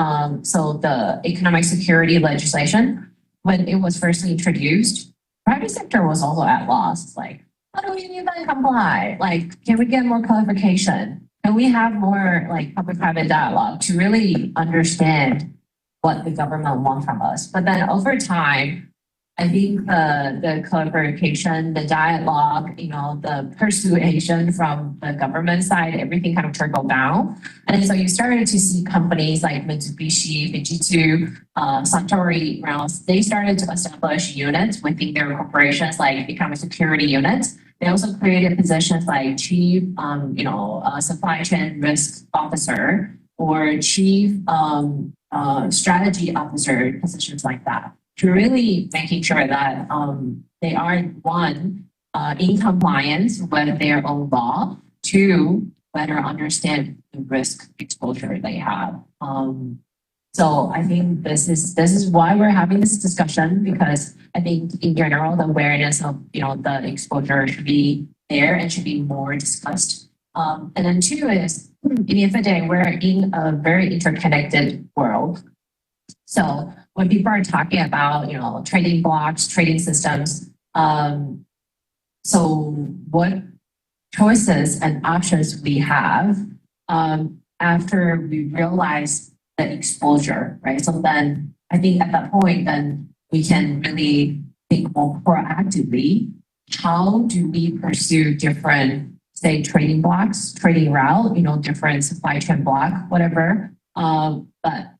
so the economic security legislation, when it was first introduced, private sector was also at loss. Like, how do we even comply? Like, can we get more clarification? And we have more like public-private dialogue to really understand what the government wants from us. But then over time, I think the clarification, the dialogue, the persuasion from the government side, everything kind of trickled down. And so you started to see companies like Mitsubishi, Fujitsu, Suntory, they started to establish units within their corporations, like economic security units. They also created positions like chief, supply chain risk officer or chief strategy officer, positions like that, to really making sure that they are in compliance with their own law, to better understand the risk exposure they have. So I think this is why we're having this discussion, because I think in general the awareness of the exposure should be there and should be more discussed. And then two is, in the end of the day, we're in a very interconnected world. So when people are talking about trading blocks, trading systems, so what choices and options we have after we realize the exposure, right? So then I think at that point, then we can really think more proactively, how do we pursue different, say, trading blocks, trading route, different supply chain block, whatever. But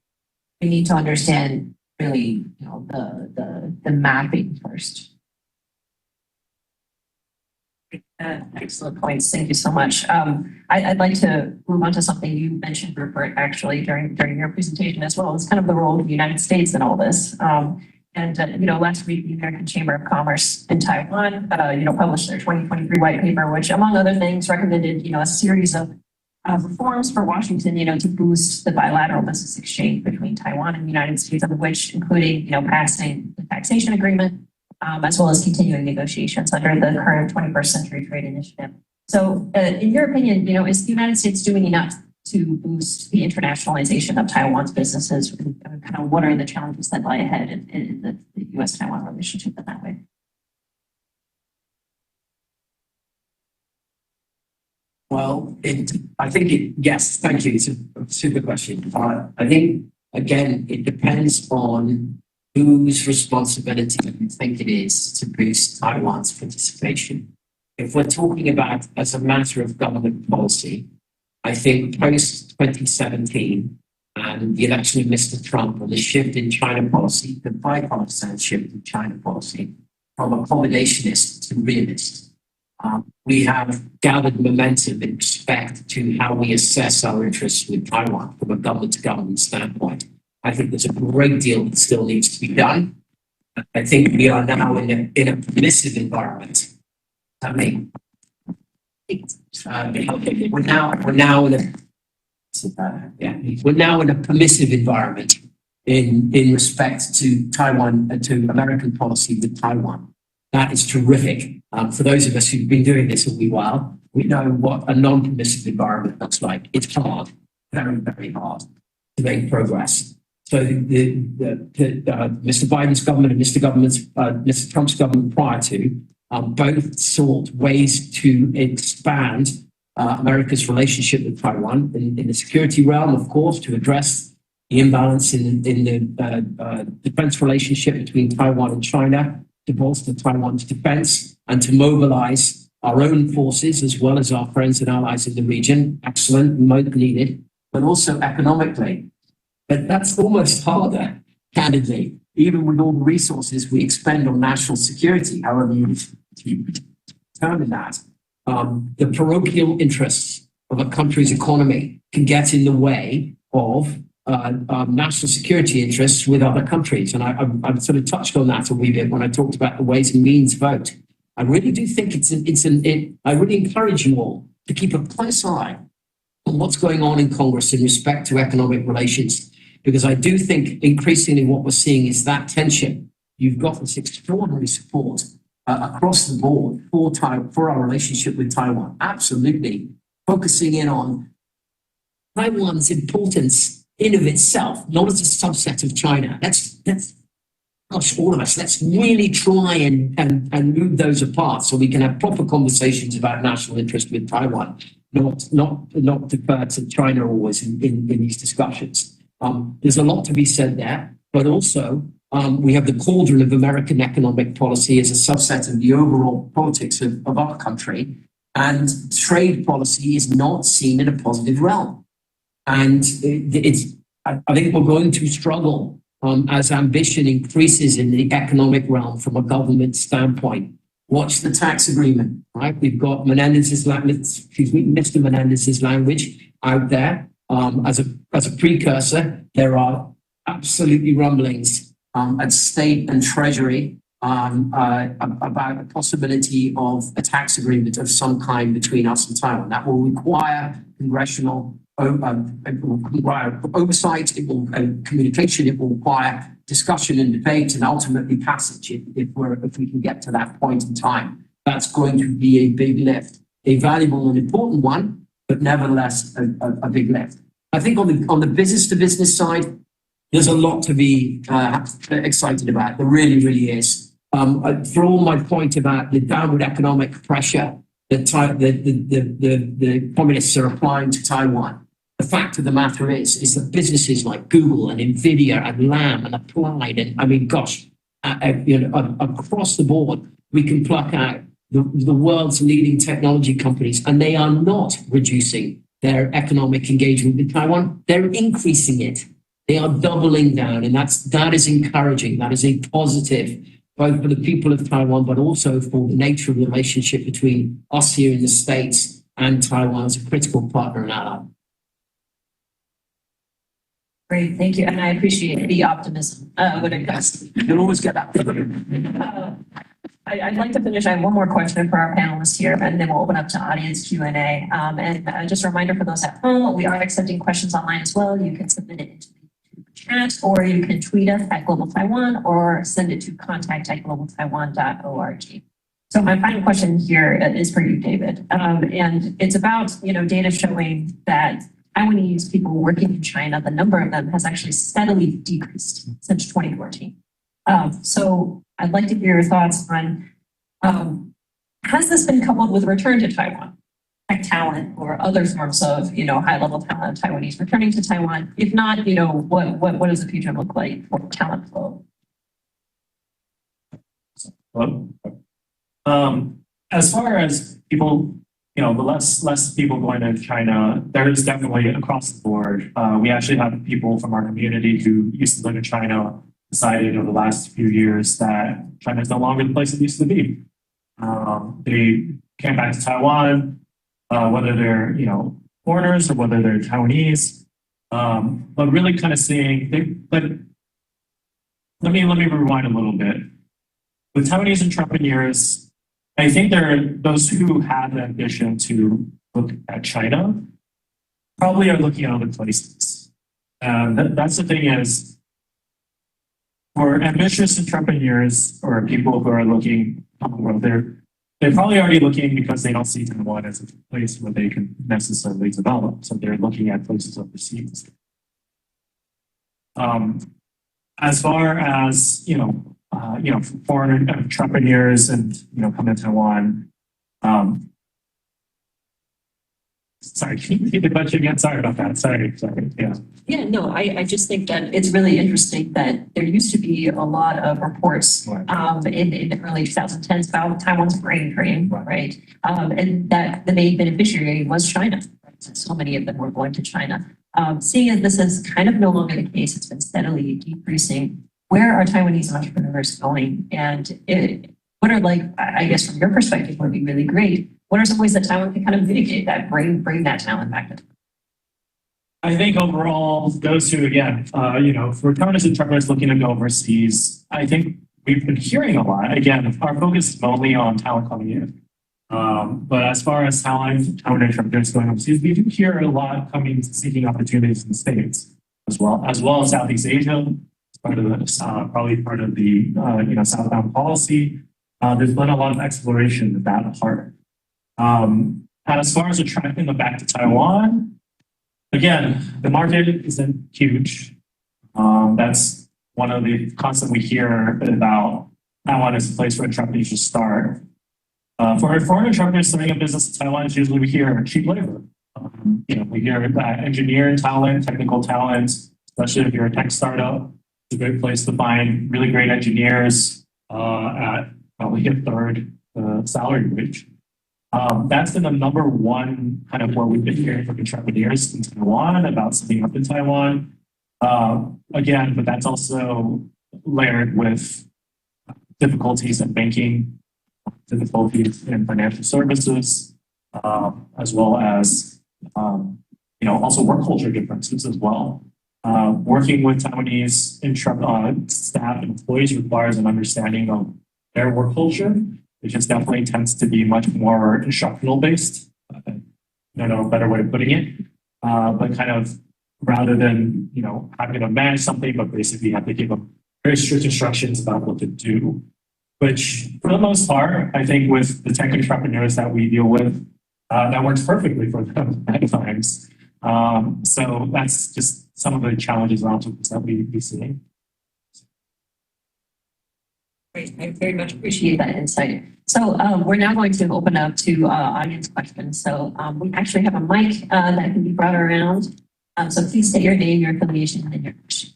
we need to understand really, the mapping first. Excellent points. Thank you so much. I'd like to move on to something you mentioned, Rupert, actually during your presentation as well. It's kind of the role of the United States in all this. Last week, the American Chamber of Commerce in Taiwan, published their 2023 white paper, which, among other things, recommended, a series of reforms for Washington, to boost the bilateral business exchange between Taiwan and the United States, of which including, passing the taxation agreement, as well as continuing negotiations under the current 21st Century Trade Initiative. So, in your opinion, is the United States doing enough to boost the internationalization of Taiwan's businesses? Kind of what are the challenges that lie ahead in the U.S.-Taiwan relationship in that way? Well, yes, thank you. It's a super question. I think, again, it depends on whose responsibility you think it is to boost Taiwan's participation. If we're talking about as a matter of government policy, I think post 2017, and the election of Mr. Trump and the shift in China policy, the bipartisan shift in China policy from accommodationist to realist. We have gathered momentum in respect to how we assess our interests with Taiwan from a government-to-government standpoint. I think there's a great deal that still needs to be done. I think we are now in a permissive environment. I mean, we're now in a permissive environment in respect to Taiwan and to American policy with Taiwan. That is terrific. For those of us who've been doing this a wee while, we know what a non-permissive environment looks like. It's hard, very, very hard to make progress. So Mr. Biden's government and Mr. Trump's government prior to both sought ways to expand America's relationship with Taiwan in the security realm, of course, to address the imbalance in the defense relationship between Taiwan and China, to bolster Taiwan's defense, and to mobilize our own forces as well as our friends and allies in the region. Excellent, most needed, but also economically. But that's almost harder, candidly, even with all the resources we expend on national security, however you determine that. The parochial interests of a country's economy can get in the way of national security interests with other countries. And I sort of touched on that a wee bit when I talked about the Ways and Means vote. I really do think I really encourage you all to keep a close eye on what's going on in Congress in respect to economic relations, because I do think increasingly what we're seeing is that tension. You've got this extraordinary support across the board for our relationship with Taiwan. Absolutely focusing in on Taiwan's importance in of itself, not as a subset of China. Gosh, all of us, let's really try and move those apart so we can have proper conversations about national interest with Taiwan, not defer to China always in these discussions. There's a lot to be said there, but also we have the cauldron of American economic policy as a subset of the overall politics of our country, and trade policy is not seen in a positive realm. And I think we're going to struggle as ambition increases in the economic realm from a government standpoint. Watch the tax agreement, right? We've got Mr. Menendez's language out there as a precursor. There are absolutely rumblings at state and treasury about the possibility of a tax agreement of some kind between us and Taiwan. That will require congressional oversight, it will communication, it will require discussion and debate, and ultimately passage if we can get to that point in time. That's going to be a big lift, a valuable and important one, but nevertheless a big lift. I think on the business to business side, there's a lot to be excited about. There really, really is. For all my point about the downward economic pressure that the communists are applying to Taiwan, the fact of the matter is that businesses like Google and Nvidia and Lam and Applied, and I mean, gosh, across the board, we can pluck out the world's leading technology companies, and they are not reducing their economic engagement with Taiwan. They're increasing it. They are doubling down, and that is encouraging. That is a positive, both for the people of Taiwan, but also for the nature of the relationship between us here in the States and Taiwan as a critical partner and ally. Great, thank you. And I appreciate the optimism when it comes to. You'll always get that. I'd like to finish. I have one more question for our panelists here, and then we'll open up to audience Q&A. And just a reminder for those at home, we are accepting questions online as well. You can submit it into the chat, or you can tweet us at Global Taiwan, or send it to contact@globaltaiwan.org. So my final question here is for you, David. And it's about, data showing that Taiwanese people working in China, the number of them has actually steadily decreased since 2014. So I'd like to hear your thoughts on, has this been coupled with return to Taiwan, tech talent or other forms of, high-level talent, Taiwanese returning to Taiwan? If not, what does the future look like for talent flow? As far as people the less people going to China, there is definitely across the board. We actually have people from our community who used to live in China decided over the last few years that China is no longer the place it used to be. They came back to Taiwan, whether they're foreigners or whether they're Taiwanese, but really kind of seeing. But let me rewind a little bit. With Taiwanese entrepreneurs, I think there are those who have the ambition to look at China probably are looking at other places. That's the thing is, for ambitious entrepreneurs or people who are looking, well, they're probably already looking because they don't see Taiwan as a place where they can necessarily develop. So they're looking at places overseas. As far as foreign entrepreneurs and come to Taiwan. Sorry, can you repeat the question again? Sorry about that. Sorry. Yeah. Yeah, no, I just think that it's really interesting that there used to be a lot of reports in the early 2010s about Taiwan's brain drain, right? And that the main beneficiary was China. So many of them were going to China. Seeing as this is kind of no longer the case, it's been steadily decreasing. Where are Taiwanese entrepreneurs going? And what are, like, I guess from your perspective would be really great. What are some ways that Taiwan can kind of mitigate that, bring that talent back to? I think overall, those who, again, for Taiwanese entrepreneurs looking to go overseas, I think we've been hearing a lot. Again, our focus is mainly on talent coming in. But as far as Taiwan entrepreneurs going overseas, we do hear a lot coming, seeking opportunities in the States as well as Southeast Asia. It's part of the, probably part of the, southbound policy. There's been a lot of exploration of that part. And as far as attracting them back to Taiwan, again, the market isn't huge. That's one of the concepts we hear about Taiwan as a place where entrepreneurs should start. For foreign entrepreneurs starting a business in Taiwan, it's usually we hear cheap labor. We hear that engineering talent, technical talent, especially if you're a tech startup, it's a great place to find really great engineers at probably a third salary wage. That's been the number one kind of what we've been hearing from entrepreneurs in Taiwan about setting up in Taiwan. Again, but that's also layered with difficulties in banking, difficulties in financial services, as well as also work culture differences as well. Working with Taiwanese staff and employees requires an understanding of their work culture, which is definitely tends to be much more instructional based. I don't know a better way of putting it, but kind of rather than having to manage something, but basically have to give them very strict instructions about what to do. Which, for the most part, I think with the tech entrepreneurs that we deal with, that works perfectly for them at times. So that's just some of the challenges and obstacles that we see. Great. I very much appreciate that insight. So we're now going to open up to audience questions. So we actually have a mic that can be brought around. So please state your name, your affiliation, and your question.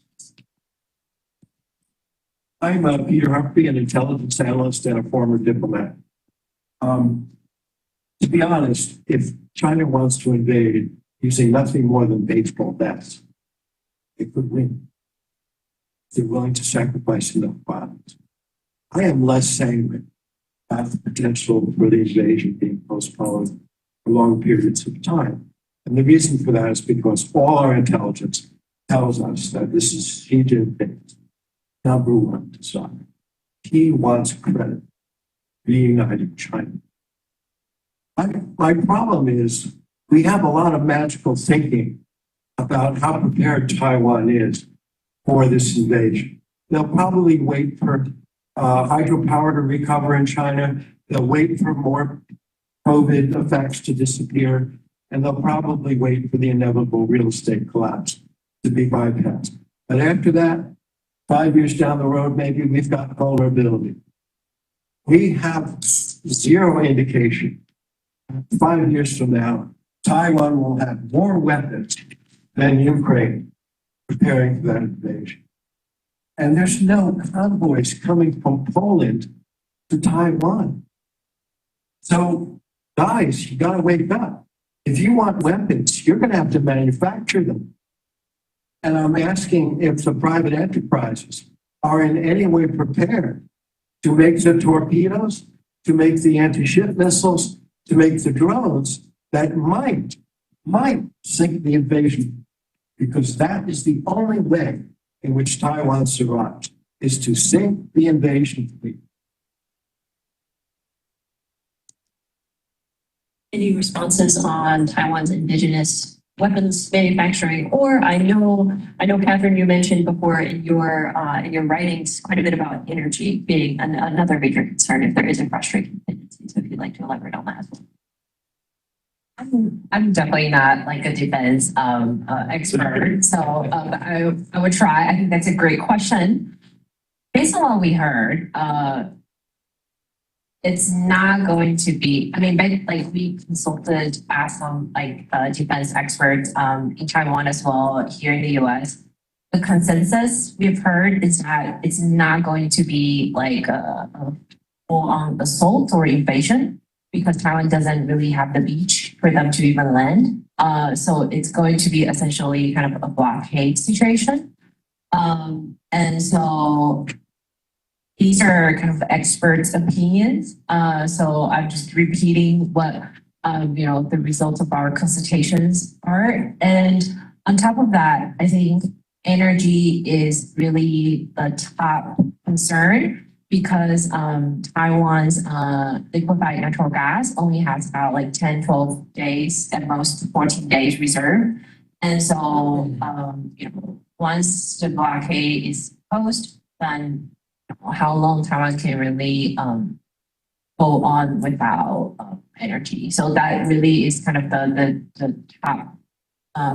I'm Peter Humphrey, an intelligence analyst and a former diplomat. To be honest, if China wants to invade using nothing more than baseball bats, it could win. They're willing to sacrifice enough violence. I am less sanguine about the potential for the invasion being postponed for long periods of time. And the reason for that is because all our intelligence tells us that this is Xi Jinping's number one desire. He wants credit reuniting China. My problem is we have a lot of magical thinking about how prepared Taiwan is for this invasion. They'll probably wait for hydropower to recover in China. They'll wait for more COVID effects to disappear. And they'll probably wait for the inevitable real estate collapse to be bypassed. But after that, 5 years down the road, maybe we've got vulnerability. We have zero indication. 5 years from now, Taiwan will have more weapons than Ukraine preparing for that invasion. And there's no convoys coming from Poland to Taiwan. So Guys, you gotta wake up. If you want weapons, you're gonna have to manufacture them. And I'm asking if the private enterprises are in any way prepared to make the torpedoes, to make the anti-ship missiles, to make the drones that might sink the invasion. Because that is the only way in which Taiwan survives, is to sink the invasion fleet. Any responses on Taiwan's indigenous weapons manufacturing? Or I know, Catherine, you mentioned before in your writings quite a bit about energy being another major concern if there is a frustrating tendency. So if you'd like to elaborate on that as well. I'm definitely not like a defense expert, so I would try. I think that's a great question. Based on what we heard, it's not going to be. I mean, like we consulted, asked some like defense experts in Taiwan as well here in the U.S. The consensus we've heard is that it's not going to be like a full-on assault or invasion, because Taiwan doesn't really have the beach for them to even land. So it's going to be essentially kind of a blockade situation. And so these are kind of experts' opinions. So I'm just repeating what the results of our consultations are. And on top of that, I think energy is really the top concern, because Taiwan's liquefied natural gas only has about like 10, 12 days, at most 14 days reserve. And so, once the blockade is posed, then how long Taiwan can really go on without energy. So that really is kind of the top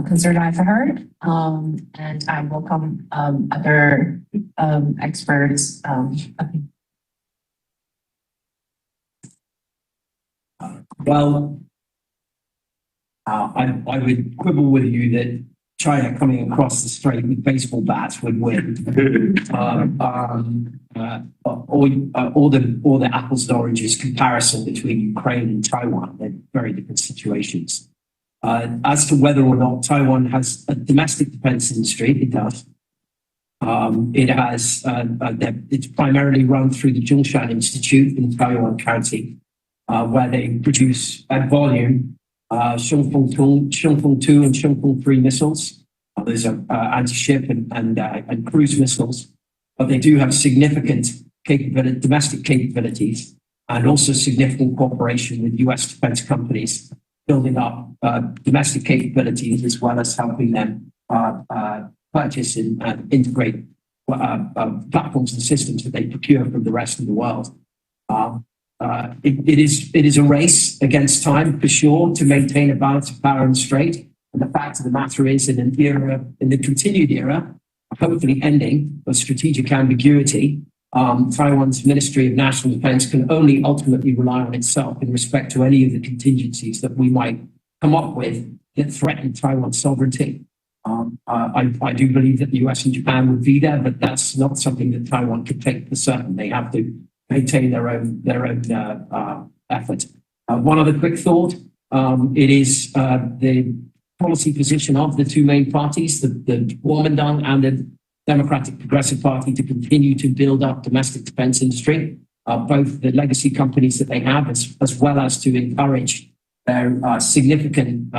concern I've heard. And I welcome other experts. Well, I would quibble with you that China coming across the strait with baseball bats would win. Or the apples and oranges comparison between Ukraine and Taiwan. They're very different situations. As to whether or not Taiwan has a domestic defense industry, it does. It has. It's primarily run through the Zhongshan Institute in Taiwan County, where they produce at volume Xiongfeng 2 and Xiongfeng 3 missiles. Those are anti-ship and cruise missiles, but they do have significant domestic capabilities, and also significant cooperation with U.S. defense companies, building up domestic capabilities as well as helping them purchase and integrate platforms and systems that they procure from the rest of the world. It is a race against time for sure to maintain a balance of power in the strait. And the fact of the matter is, in the continued era, hopefully ending of strategic ambiguity, Taiwan's Ministry of National Defense can only ultimately rely on itself in respect to any of the contingencies that we might come up with that threaten Taiwan's sovereignty. I do believe that the US and Japan would be there, but that's not something that Taiwan could take for certain. They have to maintain their own effort. One other quick thought: it is the policy position of the two main parties, the Kuomintang and the Democratic Progressive Party, to continue to build up domestic defense industry, both the legacy companies that they have, as well as to encourage their significant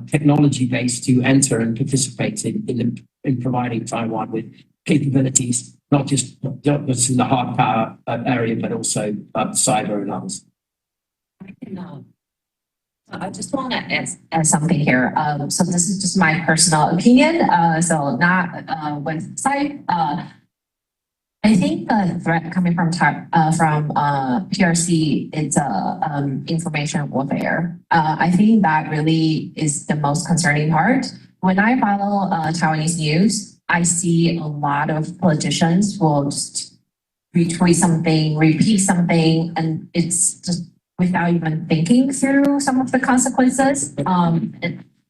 technology base to enter and participate in providing Taiwan with capabilities, not just in the hard power area, but also cyber and others. I just want to add something here. So this is just my personal opinion. So not with side. I think the threat coming from PRC is information warfare. I think that really is the most concerning part. When I follow Taiwanese news, I see a lot of politicians will just retweet something, repeat something, and it's just without even thinking through some of the consequences.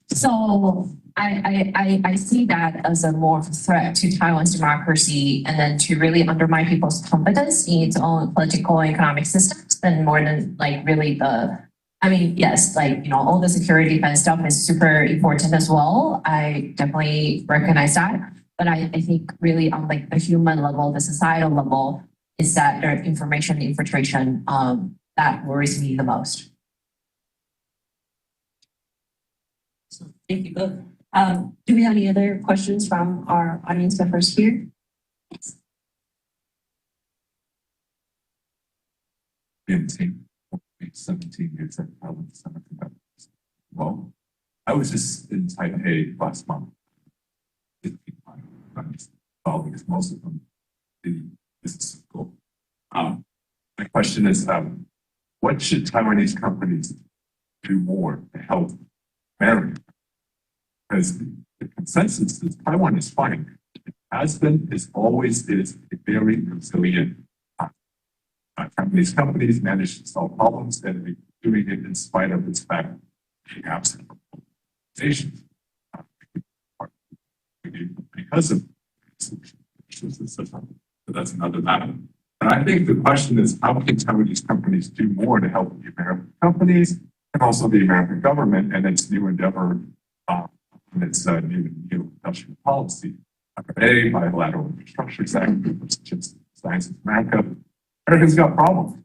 So I see that as a more of a threat to Taiwan's democracy, and then to really undermine people's confidence in its own political and economic systems, than more than like really the I mean, yes, like, all the security kind of stuff is super important as well. I definitely recognize that. But I think really on like the human level, the societal level, is that their information infiltration that worries me the most. So thank you both. Do we have any other questions from our audience members here? Yes. In 17 years at Taiwan Semiconductors. Well, I was just in Taipei last month. Colleagues, most of them the business school. My question is, what should Taiwanese companies do more to help America? Because the consensus is Taiwan is fine. It has been, is always is a very resilient. Taiwanese companies manage to solve problems and they're doing it in spite of its fact the absence of organizations. Because of so that's another matter. And I think the question is, how can Taiwanese companies do more to help the American companies and also the American government and its new endeavor, its new industrial policy, FAA, bilateral infrastructure sector, chips, science in America. Americans got problems,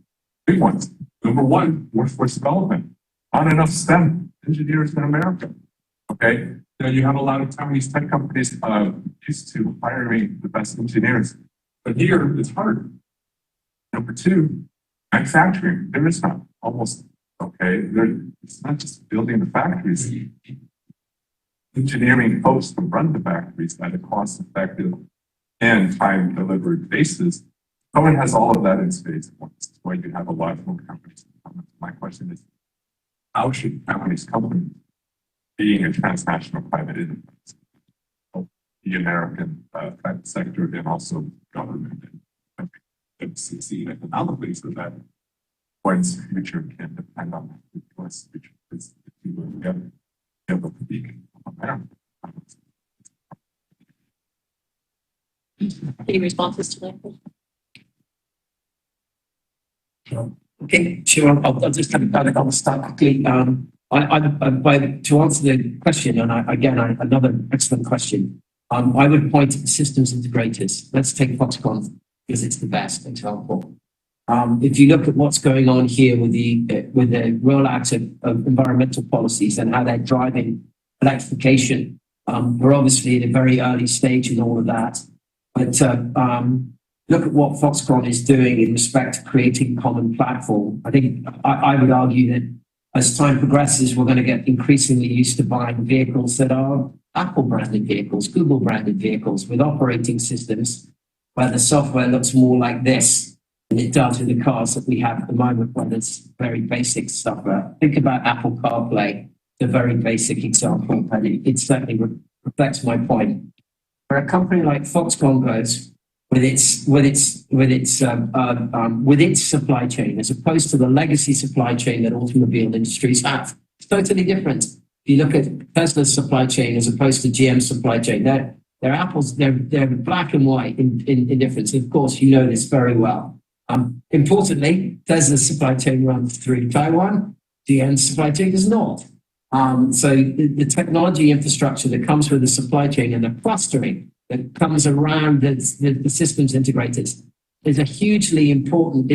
big ones. Number one, workforce development. Not enough STEM engineers in America. Okay, you have a lot of Taiwanese tech companies used to hiring the best engineers, but here it's hard. Number two, manufacturing. There is not almost okay. It's not just building the factories. Engineering folks to run the factories at a cost-effective and time-delivered basis. Taiwan has all of that in space. That's why you have a lot more companies. My question is, how should Taiwanese companies, being a transnational private enterprise, help the American private sector and also government and succeed economically so that one's future can depend on the U.S. future? Because if you were together, you have a big America. Any responses to that? Okay, sure. I'll just have a start quickly. To answer the question, and another excellent question. I would point to the systems integrators. Let's take Foxconn because it's the best example. If you look at what's going on here with the rollout of environmental policies and how they're driving electrification, we're obviously at a very early stage in all of that. But look at what Foxconn is doing in respect to creating common platform. I think I would argue that as time progresses, we're going to get increasingly used to buying vehicles that are Apple branded vehicles, Google branded vehicles with operating systems where the software looks more like this than it does in the cars that we have at the moment, where there's very basic stuff. Think about Apple CarPlay, the very basic example, and it certainly reflects my point. Where a company like Foxconn goes, with its supply chain, as opposed to the legacy supply chain that automobile industries have. It's totally different. If you look at Tesla's supply chain as opposed to GM's supply chain, they're apples, they're black and white in difference. Of course, you know this very well. Importantly, Tesla's supply chain runs through Taiwan. GM's supply chain does not. So the technology infrastructure that comes with the supply chain and the clustering that comes around the systems integrators is hugely important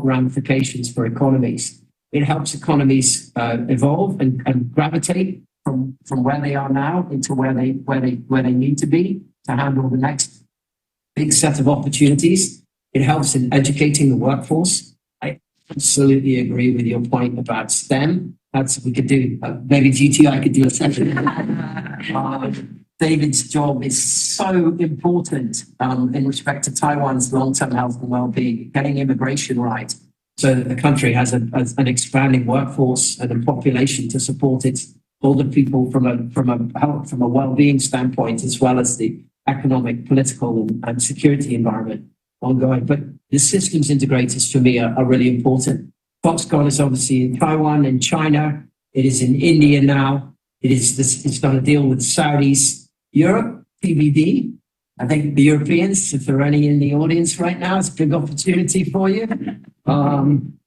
ramifications for economies. It helps economies evolve and gravitate from where they are now into where they need to be to handle the next big set of opportunities. It helps in educating the workforce. I absolutely agree with your point about STEM. We could do maybe GTI could do a session. David's job is so important in respect to Taiwan's long-term health and well-being, getting immigration right, so that the country has an expanding workforce and a population to support its older people from a well-being standpoint, as well as the economic, political, and security environment ongoing. But the systems integrators for me are really important. Foxconn is obviously in Taiwan and China. It is in India now. It's done a deal with the Saudis. Europe, TBD. I think the Europeans, if there are any in the audience right now, it's a big opportunity for you.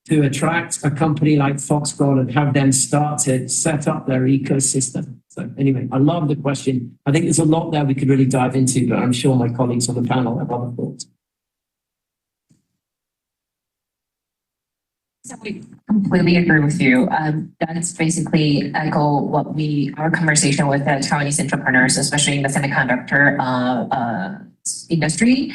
to attract a company like Foxconn and have them start to set up their ecosystem? So anyway, I love the question. I think there's a lot there we could really dive into, but I'm sure my colleagues on the panel have other thoughts. So we completely agree with you. That's basically echo what our conversation with the Taiwanese entrepreneurs, especially in the semiconductor industry.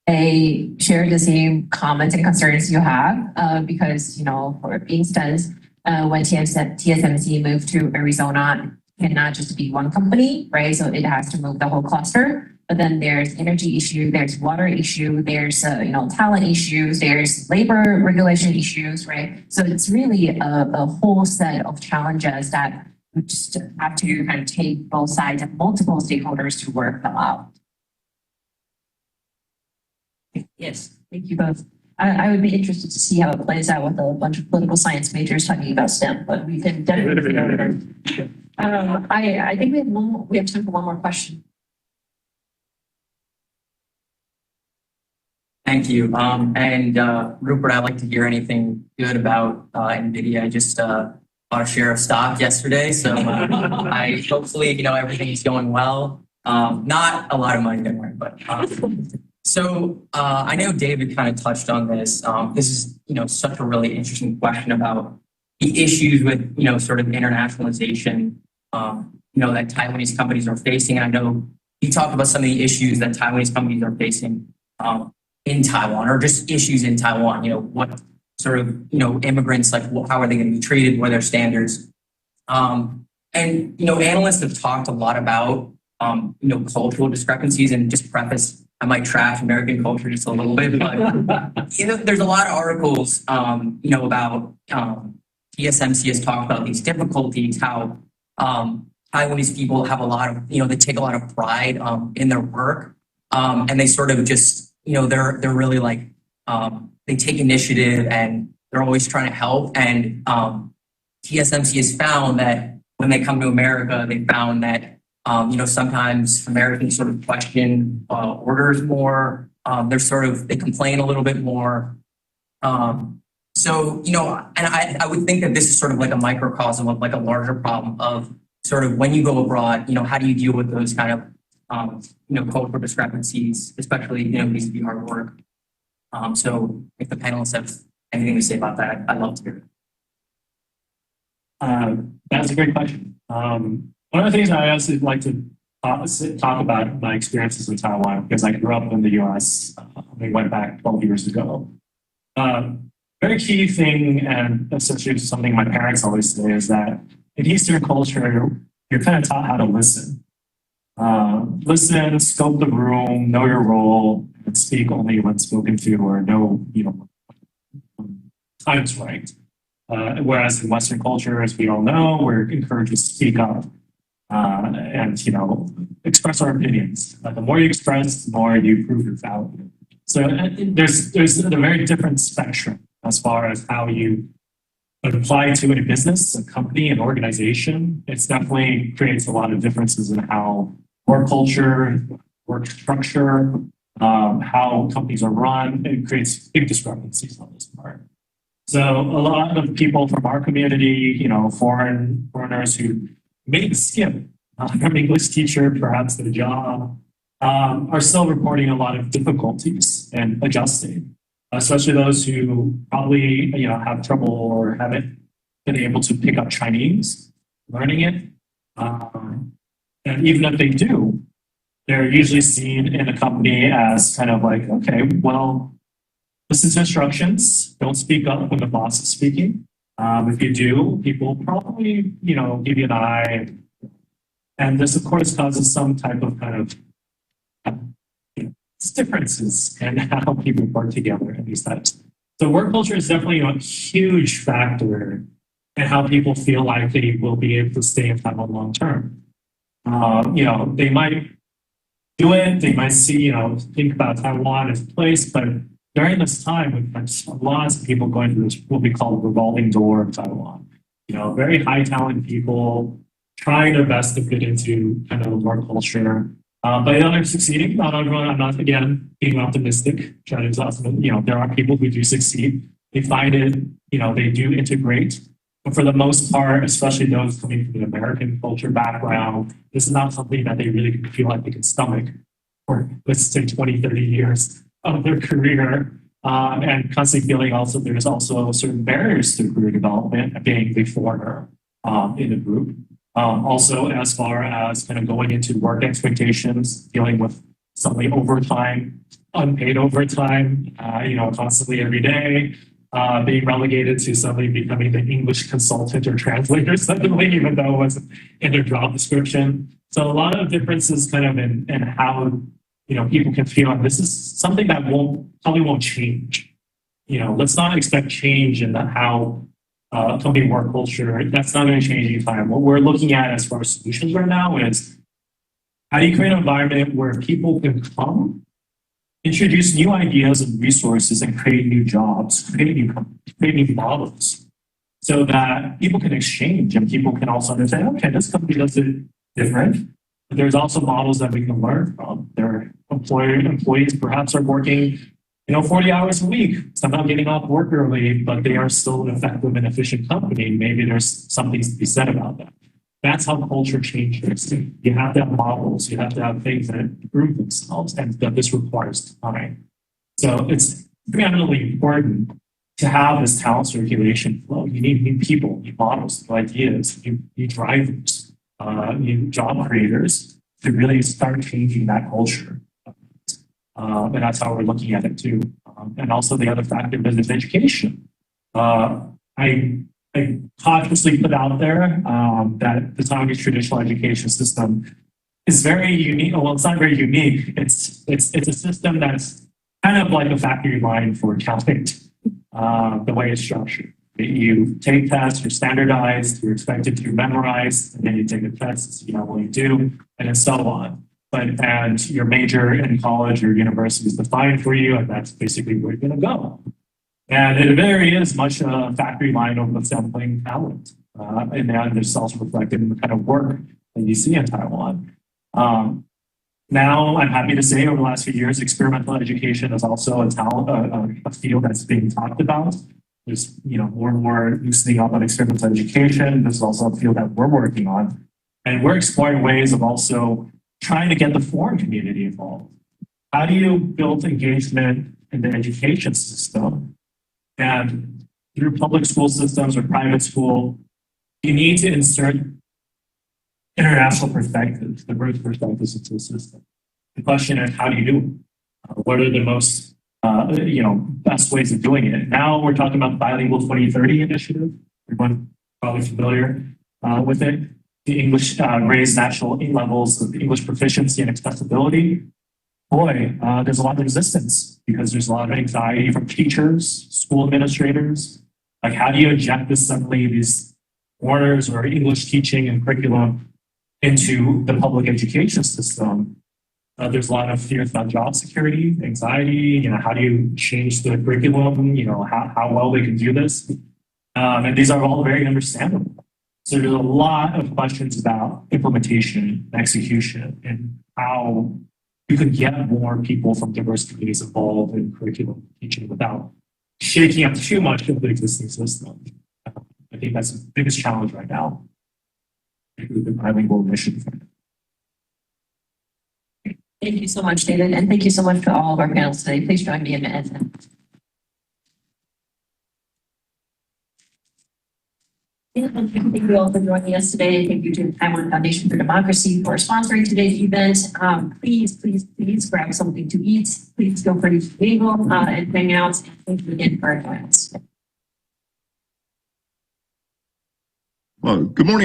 They share the same comments and concerns you have because, for instance, when TSMC moved to Arizona, it cannot just be one company, right? So it has to move the whole cluster. But then there's energy issue, there's water issue, there's talent issues, there's labor regulation issues, right? So it's really a whole set of challenges that we just have to kind of take both sides and multiple stakeholders to work them out. Yes, thank you both. I would be interested to see how it plays out with a bunch of political science majors talking about STEM, but we can definitely. I think we have time for one more question. Thank you. Rupert, I'd like to hear anything good about NVIDIA. I just bought a share of stock yesterday, so I hopefully everything's going well. Not a lot of money, don't worry, but I know David kind of touched on this. This is such a really interesting question about the issues with sort of internationalization that Taiwanese companies are facing. And I know you talked about some of the issues that Taiwanese companies are facing in Taiwan, or just issues in Taiwan. What sort of immigrants, like how are they going to be treated? What are their standards? Analysts have talked a lot about cultural discrepancies. And just preface, I might trash American culture just a little bit, but there's a lot of articles about TSMC has talked about these difficulties, how Taiwanese people have a lot of they take a lot of pride in their work, and they sort of just they're really like they take initiative and they're always trying to help. And TSMC has found that when they come to America, they found that sometimes Americans sort of question orders more. They complain a little bit more. And I would think that this is sort of like a microcosm of like a larger problem of sort of when you go abroad, how do you deal with those kind of cultural discrepancies, especially vis-a-vis hard work. So if the panelists have anything to say about that, I'd love to hear it. That's a great question. One of the things I also like to talk about my experiences in Taiwan, because I grew up in the US. We went back 12 years ago. Very key thing, and essentially something my parents always say, is that in Eastern culture, you're kind of taught how to listen. Listen, scope the room, know your role, and speak only when spoken to, or know, time's right. Whereas in Western culture, as we all know, we're encouraged to speak up and express our opinions. The more you express, the more you prove your value. So there's a very different spectrum as far as how you apply to a business, a company, an organization. It's definitely creates a lot of differences in how work culture, work structure, how companies are run. It creates big discrepancies on this part. So a lot of people from our community, foreigners who made the skip from English teacher, perhaps their job, are still reporting a lot of difficulties and adjusting, especially those who probably have trouble or haven't been able to pick up Chinese, learning it. And even if they do, they're usually seen in a company as kind of like, okay, well, listen to instructions. Don't speak up when the boss is speaking. If you do, people probably, give you an eye. And this, of course, causes some type of kind of differences in how people work together in these types. So work culture is definitely a huge factor in how people feel like they will be able to stay in Taiwan long term. They might do it. They might see, think about Taiwan as a place, but during this time, we've had lots of people going through this, what we call the revolving door of Taiwan. Very high talent people trying their best to fit into kind of the work culture. But they're succeeding. Not everyone, I'm not, again, being optimistic. China's awesome. There are people who do succeed. They find it, they do integrate. But for the most part, especially those coming from an American culture background, this is not something that they really feel like they can stomach for, let's say, 20, 30 years of their career. And constantly feeling also there's also certain barriers to career development, being the foreigner in the group. Also, as far as kind of going into work expectations, dealing with suddenly overtime, unpaid overtime, constantly every day, being relegated to suddenly becoming the English consultant or translator suddenly, even though it wasn't in their job description. So a lot of differences kind of in how people can feel. And this is something that probably won't change. Let's not expect change in how company work culture. That's not going to change anytime. What we're looking at as far as solutions right now is how do you create an environment where people can come, introduce new ideas and resources, and create new jobs, create new models, so that people can exchange and people can also understand, okay, this company does it different. But there's also models that we can learn from. Their employees perhaps are working 40 hours a week, somehow getting off work early, but they are still an effective and efficient company. Maybe there's something to be said about that. That's how culture changes. You have to have models, you have to have things that improve themselves, and that this requires time. So it's preeminently important to have this talent circulation flow. You need new people, new models, new ideas, new drivers, new job creators to really start changing that culture. And that's how we're looking at it too. And also the other factor is education. I cautiously put out there that the Taiwanese traditional education system is very unique. Well, it's not very unique. It's a system that's kind of like a factory line for accounting, the way it's structured. You take tests, you're standardized, you're expected to memorize, and then you take a test, see how well you do, and then so on. And your major in college or university is defined for you, and that's basically where you're going to go. And it very is much a factory line of assembling talent. And then there's also reflected in the kind of work that you see in Taiwan. Now, I'm happy to say over the last few years, experimental education is also a field that's being talked about. There's more and more loosening up on experimental education. This is also a field that we're working on. And we're exploring ways of also trying to get the foreign community involved. How do you build engagement in the education system? And through public school systems or private school, you need to insert international perspectives, diverse perspectives into the system. The question is, how do you do it? What are the most best ways of doing it? Now we're talking about the Bilingual 2030 initiative. Everyone probably familiar with it. The English raise national levels of English proficiency and accessibility. Boy, there's a lot of resistance because there's a lot of anxiety from teachers, school administrators. Like, how do you inject these foreigners or English teaching and curriculum into the public education system? There's a lot of fears about job security, anxiety. How do you change the curriculum? How well they can do this, and these are all very understandable. So there's a lot of questions about implementation, execution, and how you can get more people from diverse communities involved in curriculum teaching without shaking up too much of the existing system. I think that's the biggest challenge right now. The bilingual initiative. Thank you so much, David, and thank you so much to all of our panelists today. Please join me in Thank you all for joining us today. Thank you to the Taiwan Foundation for Democracy for sponsoring today's event. Please grab something to eat. Please feel free to mingle and hang out. Thank you again for joining us. Well, good morning.